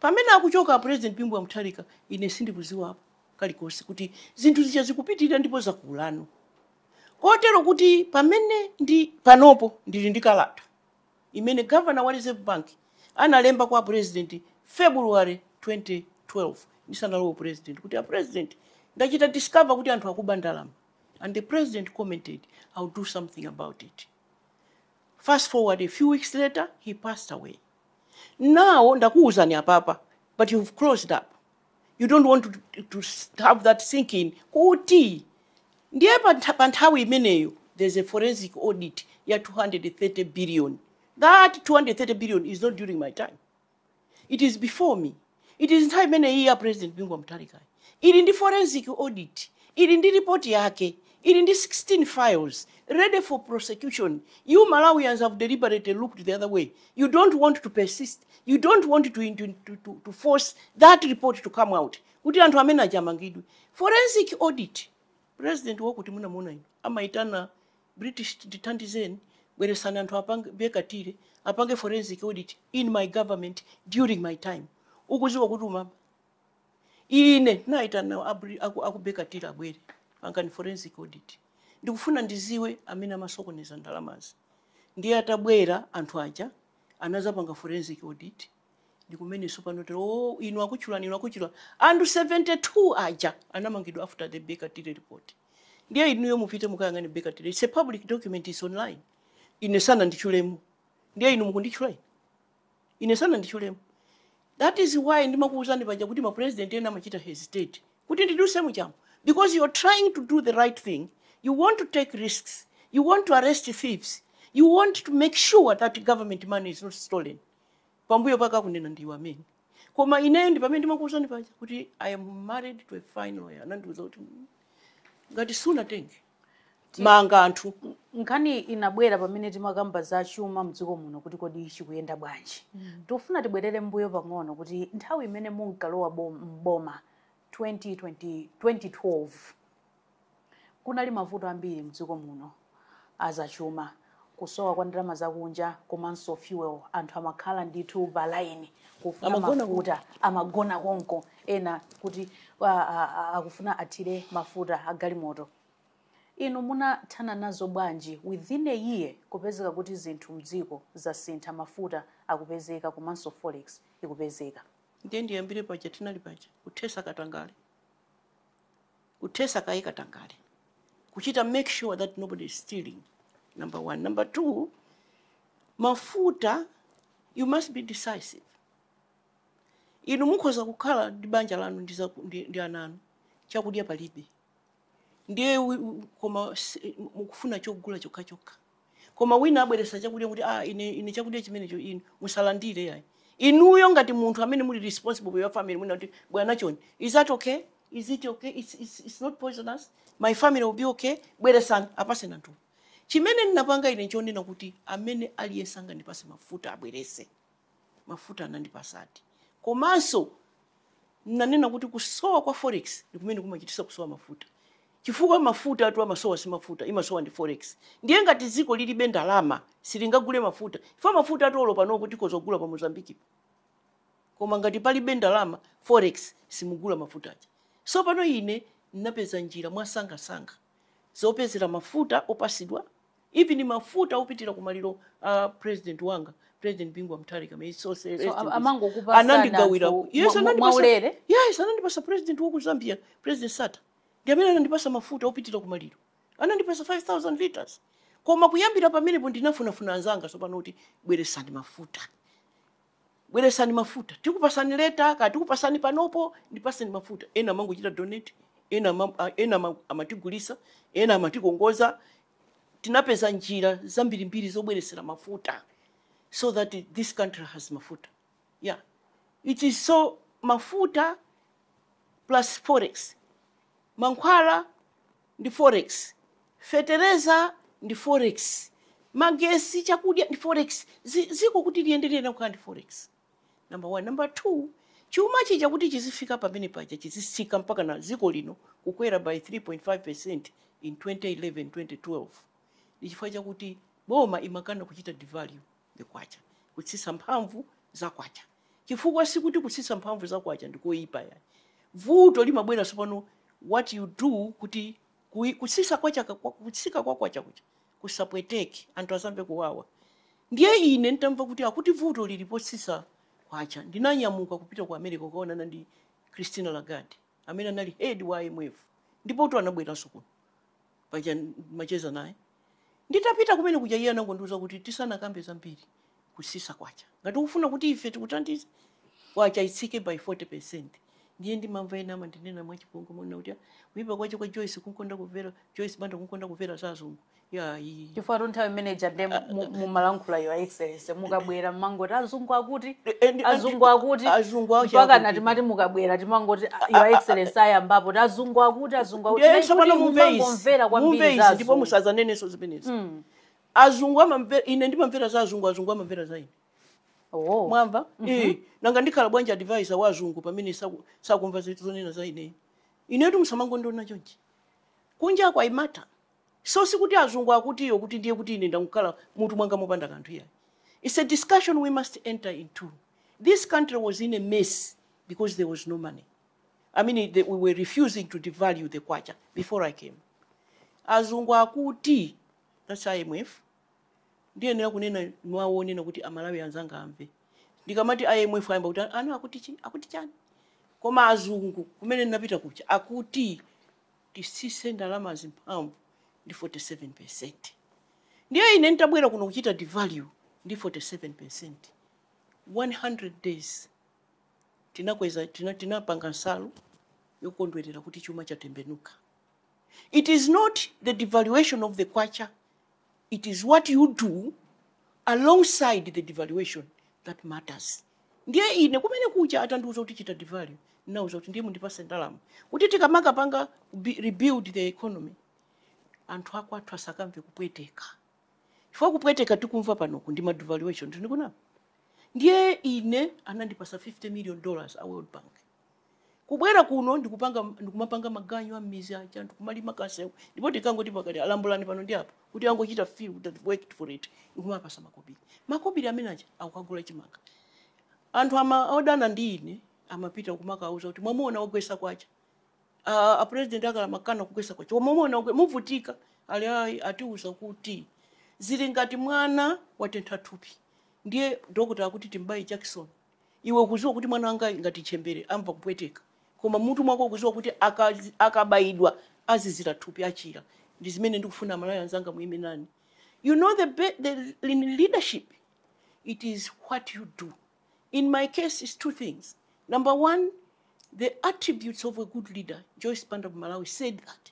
Pamene akuchoka president Bingu wa Mutharika ine sindikuziwa kalikonse kuti zinthu zicha zikupitirira ndipo zakulano. Kotero kuti pamene ndi panopo ndili ndi kalata imene governor wa Reserve Bank analemba kwa president February 2012 ndisanalowa president kuti a president ndachita discover kuti anthu akuba ndalama, and the president commented, I'll do something about it. Fast forward a few weeks later, he passed away. Now ndakuuzani apapa, but you've closed up. You don't want to have that thinking. Kuti ndiye panthawi imeneyo there's a forensic audit ya 230 billion. That 230 billion is not during my time. It is before me. It is nthawi imene iya President Bingu wa Mutharika. Ili ndi forensic audit. Ili ndi report yake. Ili ndi 16 files ready for prosecution. You Malawians have deliberately looked the other way. You don't want to persist. You don't want to force that report to come out. Kuti anthu amene ajamangidwe. Forensic audit. President wakuti muna ino. Amaitana British Titantizeni. Bweresana anthu apange bekatire. Apange forensic audit in my government during my time. Ukuziwa kuti umama. Ine naitana akubekatire abwere. Pangani forensic audit. Ndikufuna ndiziwe amene amasokoneza ndalamazi. Ndiye atabwera anthu aja anazapanga forensic audit. Ndikumene supanote inu akuchula. Andu 72 aja anamangidwa after the Bekatire report. Ndiye inuyo mupite mukayangane Bekatire. It's a public document, is online. Ine sana ndichulemu. Ndiye inu mukundichula. Ine sana ndichulemu. That is why ndimakuuzani paja kuti ma president ena amachita hesitate. Kuti ndiduse muchamu. Because you're trying to do the right thing. You want to take risks. You want to arrest thieves. You want to make sure that government money is not stolen. Pambuyo paka kunena ndiwa amene. Koma ineyo ndi pamene ndimakuuzani paja kuti I am married to a fine lawyer. Nandiuza kuti ngati suna tenge. Manga anthu. Nkhani inabwera pamene timakamba za chuma mdziko muno kuti kodi chikuyenda bwanji. Tofuna tibwerere mbuyo pang'ono kuti nthawi imene munkalowa mboma 2012 kunali mavuto ambiri mdziko muno azachuma, kusowa kwa ndalama zakunja komanso fuel, anthu amakhala ndithu pa line kufuna mafuta, amagona konko, ena kuti akufuna athire mafuta agalimoto. Inu munathana nazo bwanji within a year kupezeka kuti zinthu mdziko zasintha, mafuta akupezeka komanso forex ikupezeka? Ndiye ndiyambire paja tinali paja kuthesa katangale. Kuthesa kai katangale. Kuchita make sure that nobody is stealing. Number one. Number two, mafuta, you must be decisive. Inu mukhoza kukhala ndi banja lanu ndi ananu chakudya palibe. Ndiye koma mukufuna chogula chokha. Koma wina abweresa chakudya kuti ine chakudya chimenecho inu musalandire yayi. Inuyo ngati munthu amene muli responsible for your family mwina kuti bwana choni, is that okay? Is it okay? It's not poisonous. My family will be okay. Bweresani apase nantu. Chimene ninapanga ine chonena kuti amene aliyesanga ndipase mafuta abwerese. Mafuta anandipasati. Komanso nanena kuti kusowa kwa forex ndikumene kumachitisa kusowa mafuta. Chifukwa mafuta atu amasowa si mafuta, imasowa ndi forex. Ndiye ngati dziko lilibe ndalama silingagule mafuta. Ifa mafuta atu olo pano kuti kozogula pa Mozambique. Koma ngati palibe ndalama forex simugula mafuta aja. So pano ine ninapeza njira mwasanga zopezera mafuta opasidwa, even mafuta opitira kumaliro president wanga, President Bingu wa Mutharika. So amango kupasa anandigawira. Yes, anandipasa. Yes, anandipasa president wa ku Zambia, President Sata. Ndiamene anandipasa mafuta opitira kumaliro. Anandipasa 5,000 liters. Koma kuyambira pamene ndinafunafuna anzanga so pano kuti bweresani mafuta. Bweresani mafuta. Tikupasani leta, tikupasani panopo, ndipasani mafuta. Ena mangu chita donate, ena amatigulisa, ena amatikongoza. Tinapeza njira zambirimbiri zobweresera mafuta so that this country has mafuta. Yeah. It is so mafuta plus forex. Mankhwala ndi forex. Fetereza ndi forex. Magesi chakudya ndi forex. Ziko kuti liendelee na kukhala ndi forex. Number one. Number two, chuma chija kuti chizifika pamene paja chizisika mpaka na ziko lino kukwera by 3.5% in 2011-2012. Ndichifukwa chakuti boma imakana kuchita devalue the kwacha, kutsisa mphamvu za kwacha. Chifukwa sikuti kutsisa mphamvu za kwacha ndikoyipa ya. Vuto limabwera sopano what you do kuti kutsisa kwacha, kutsika kwa kwacha kucha kusapweteke anthu asambe kuwawa. Ndiye ine ntamva kuti akuti vuto lilipotsisa kwacha. Ndinanyamuka kupita ku America kuona ndi Christine Lagarde amene anali head wa IMF ndipo tu anabweranso kuno paja macheza naye nditapita kumene kuja iye anangondiuza kuti tisanakambe zambiri kusisa kwacha ngati ufuna kuti ife tikuthandize kwacha itsike by 40%. Ndiye ndimamva ena amandinena mwachipongwe mona kuti kuipa kwacha kwa Joyce kunkonda kumvera Joyce Banda kunkonda kumvera zazungu ya iyi chifukwa nthawi manager ndi mumalankhula Your Excellency mukabwera mangoti azungu akuti mpaka nati mati mukabwera timangoti Your Excellency ayambapo azungu akuti mumvera kwambiri zazo ndipo musazanenenso zimenezi azungu amamvera ine ndimamvera za azungu amamvera za ine mwamva nanga ndikhala bwanja advisor wa azungu pamene sakumva zonena za ine inetu musamangondona chonchi kunja kwa imata so sikuti azungu akuti iyo kuti ndiye kuti ine ndakukhala mutu mwanga mopanda kanthu iya. It's a discussion we must enter into. This country was in a mess because there was no money. I mean, we were refusing to devalue the kwacha before I came. Azungu akuti, that's IMF. Ndiye nena kunena mwaonena kuti amalawi anzanga amve. Ndikamati IMF ayamba kuti ana akuti chani. Koma azungu kumene napita kucha akuti tisise ndalama zimphamvu ndi 47%. Ndiye ine ntabwera kuno kuchita devalue ndi 47%. 100 days tinakweza tinapanga nsalu yokondwerera kuti chuma chatembenuka. It is not the devaluation of the kwacha, it is what you do alongside the devaluation that matters. Ndiye ine kumene kucha atandiuza kuti chita devalue nauza kuti ndiye mundipase ndalama kuti tikamaka panga rebuild the economy anthu akwathu asakamve kupweteka. Chifukwa kupweteka tikumva pano ndi ma devaluation ndikuna. Ndiye ine anandipasa $50 million a World Bank. Kubwera kuno ndikumapanga maganyo amizi acha ndikumalima kasewu. Ndipo tikangoti pakati alambulani pano ndi apo kuti angochita field that worked for it. Ndikumapasa makobiri. Makobiri amene acha akukagula chimanga. Anthu odana ndi ine amapita kumakauza kuti mwamuona ogwesa kwacha. A president akala makana kugwesa kwacha. Mwamuona muvutika ali atiuza kuti zili ngati mwana watentha thupi. Ndiye dokota akuti Timbai Jackson iwe ukuziwa kuti mwana wanga ngati chembere amva kupweteka koma mutu mwako ukuziwa kuti akabaidwa azizira thupi achira. Ndi zimene ndikufuna amalawi anzanga muime nani. You know the leadership, it is what you do. In my case is two things. Number one, the attributes of a good leader. Joyce Banda of Malawi said that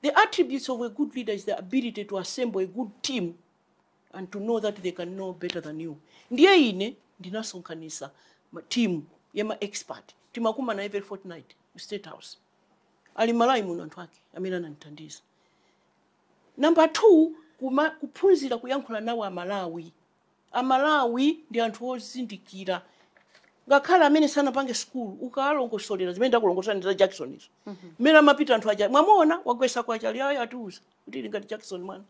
the attributes of a good leader is the ability to assemble a good team and to know that they can know better than you. Ndiye ine ndinasonkanisa team yema expert timakuma na every fortnight State House ali Malawi muno anthu ake amene ananithandiza. Number 2, kuphunzira kuyankhula nawo amalawi ndi anthu ozindikira ngakhala amene sanapange school ukalongosolera zimene ndakulongosani za Jackson izo mmene amapita anthu aja mwamuona wagwesa kwacha ali atiuza kuti ngati Jackson mwana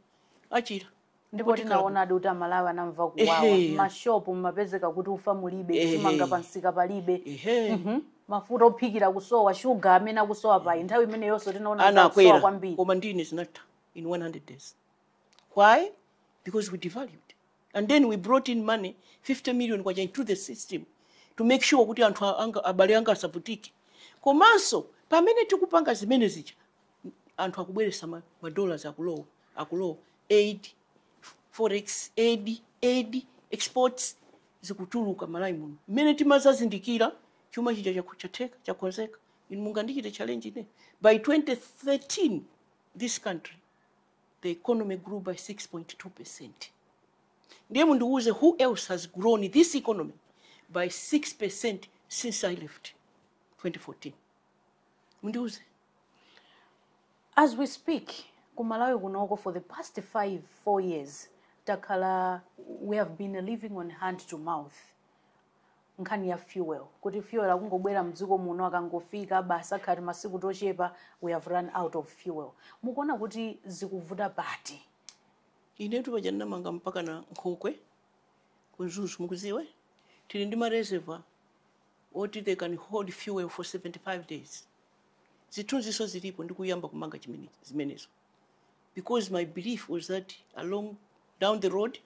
achira. Ndipo tinaona adi kuti amalawi anamva kuwawa mashopu mumapezeka kuti ufa mulibe chimanga pansika palibe mafuta ophikira kusowa sugar amene akusowa pa nthawi imene yonso tinaona kusowa kwambiri koma ndine zinatha in 100 days. Why? Because we devalued and then we brought in money 50 million kwacha into the system to make sure kuti anthu abale anga asavutike. Komanso pamene tikupanga zimene zicha anthu akubweresa ma dollars akulowa aid forex aid exports zikutuluka Malawi muno. Mmene timazazindikira chuma chija chakonzeka inu mungandichite challenge ine. By 2013 this country the economy grew by 6.2%. Ndiye mundiuze who else has grown this economy by 6% since I left 2014. Mundiuze. As we speak, kumalawi kunoko for the past 4 years, takhala we have been living on hand to mouth. Nkhani ya fuel. Kuti fuel akungobwera mdziko muno akangofika basa khati masiku tochepa we have run out of fuel. Mukuona kuti zikuvuta bati. Inetu paja ndinamanga mpaka na Nkhokwe kunzuzu mukuziwe. Tili ndi ma reservoir oti they can hold fuel for 75 days. Zitunziso zilipo ndikuyamba kumanga zimenezo. Because my belief was that down the road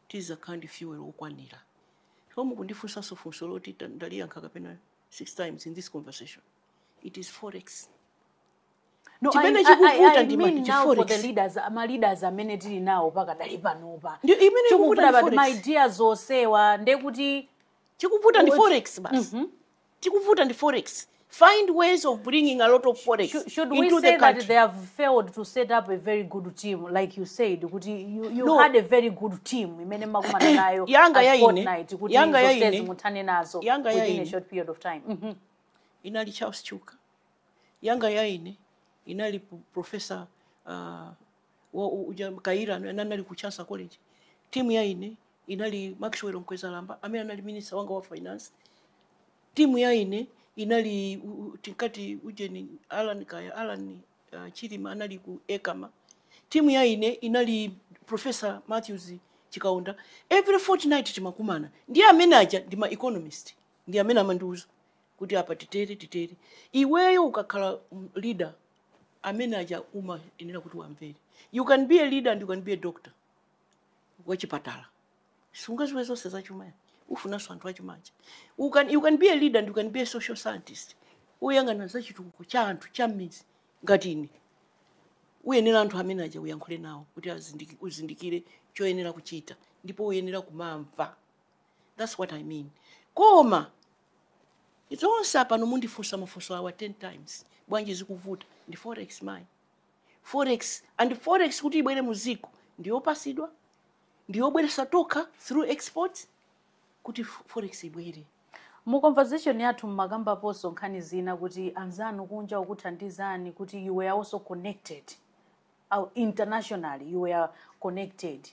it is a kind of fuel okwanira. So mukundifunsa funso loti ndaliyankha kapena 6 times in this conversation. It is Forex. No, Chimene I chikuvuta ndi mean now for the Forex. leaders, leaders amene tili nawo pakadali panopa. Ndio imene chikuvuta ndi Chikuvuta my Forex. ideas osewa ndekuti Chikuvuta ndi Forex basi. Chikuvuta ndi Forex. Find ways of bringing a lot of Forex should into we say the country. that they have failed to set up a very good team, like you said, kuti you No. had a very good team imene makumana nayo Yanga ya at ine. Fortnite kuti Yanga ya zonsezi ine. muthane nazo Yanga ya within a ine. short period of time. Inali Charles Chuka. Yanga ya ine inali Professor Kaira nanali ku Chansa College. Timu ya ine inali Maxwell Nkwezalamba amene anali minister wanga wa finance. Timu ya ine inali tikati ujeni Alan Chirima anali ku Ekama. Timu ya ine inali Professor Matthews Chikaunda. Every fortnight timakumana. Ndiye amene aja ndi ma economist. Ndiye amene amandiuza kuti apa titere. Iweyo ukakhala leader amene aja inena kuti wamvere. You can be a leader and you can be a doctor. Wachipatala. Sungaziwe zonse zachuma. Ufunaso anthu achumacha. You can be a leader and you can be a social scientist. Uyangana za chitukuko cha anthu cha mizi ngati ine. Uyenera anthu amene aja uyankhule nawo kuti uzindikire choyenera kuchita ndipo uyenera kumamva. That's what I mean. Koma zonse pano mundifunsa mafunso awa 10 times. Bwanji zikuvuta ndi Forex mai. Forex kuti ibwere muziko ndiyo pasidwa ndiyo bweresa toka through exports kuti Forex ibwere. Mu conversation yathu mmakamba poso nkhani zina kuti anzanu kunja ukuthandizani kuti you were also connected internationally, you were connected.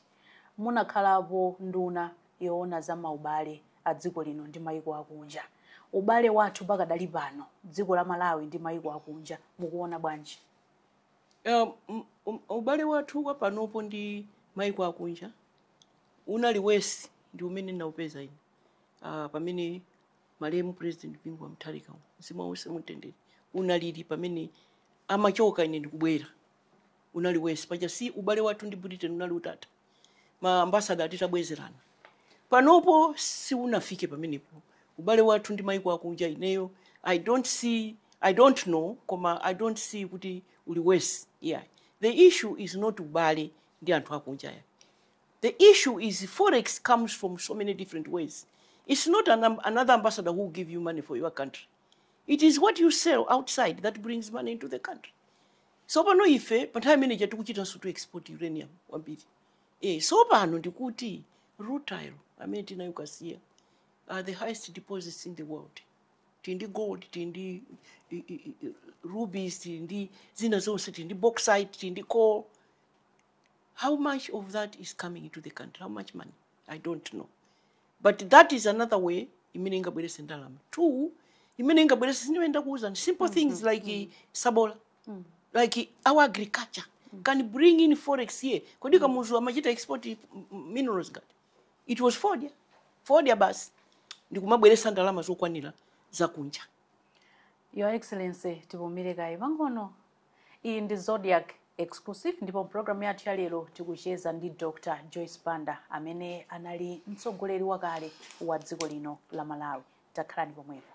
Munakhalapo nduna yoona za maubale a dziko lino ndi mayiko akunja. Ubale wathu pakadali pano dziko la Malawi ndi mayiko akunja mukuona bwanji? Ubale wathu wapanopo ndi mayiko akunja unali wesi ndi umene naupeza ine. Pamene malemu President Bingu wa Mutharika mzimu wonse mutendere unalili pamene amachoka ine ndikubwera. Unali wesi paja si ubale wathu ndi Britain unali utata. Ma ambassador atitabwezerana. Panopo si unafike pamenepo. Ubale wathu ndi mayiko akunja ineyo I don't know koma I don't see kuti uli wesi. Yeah. The issue is not ubale ndi anthu akunja ya. The issue is Forex comes from so many different ways. It's not another ambassador who will give you money for your country. It is what you sell outside that brings money into the country. So pano ife panthawi manager tikuchita so to export uranium wambiri. So pano ndikuti rutile amene tinayo kasiya are the highest deposits in the world. Tindi gold, tindi rubies, tindi zina zonse, tindi bauxite, tindi coal. How much of that is coming into the country? How much money? I don't know. But that is another way imene ingabwerese ndalama. Two, imene ingabwerese sindiwenda kuuza simple things like sabola, like our agriculture can bring in Forex here. Kodika muzu amachita export minerals gati. It was Ford basi. Ndikumabweresa ndalama zokwanira za kunja. Your Excellency Tibumire Kai Vangono. Iyi ndi Zodiac Exclusive ndipo program yathu ya lero tikucheza ndi Dr. Joyce Banda amene anali mtsogoleri wakale wa dziko lino la Malawi. Takhalani pomwepo.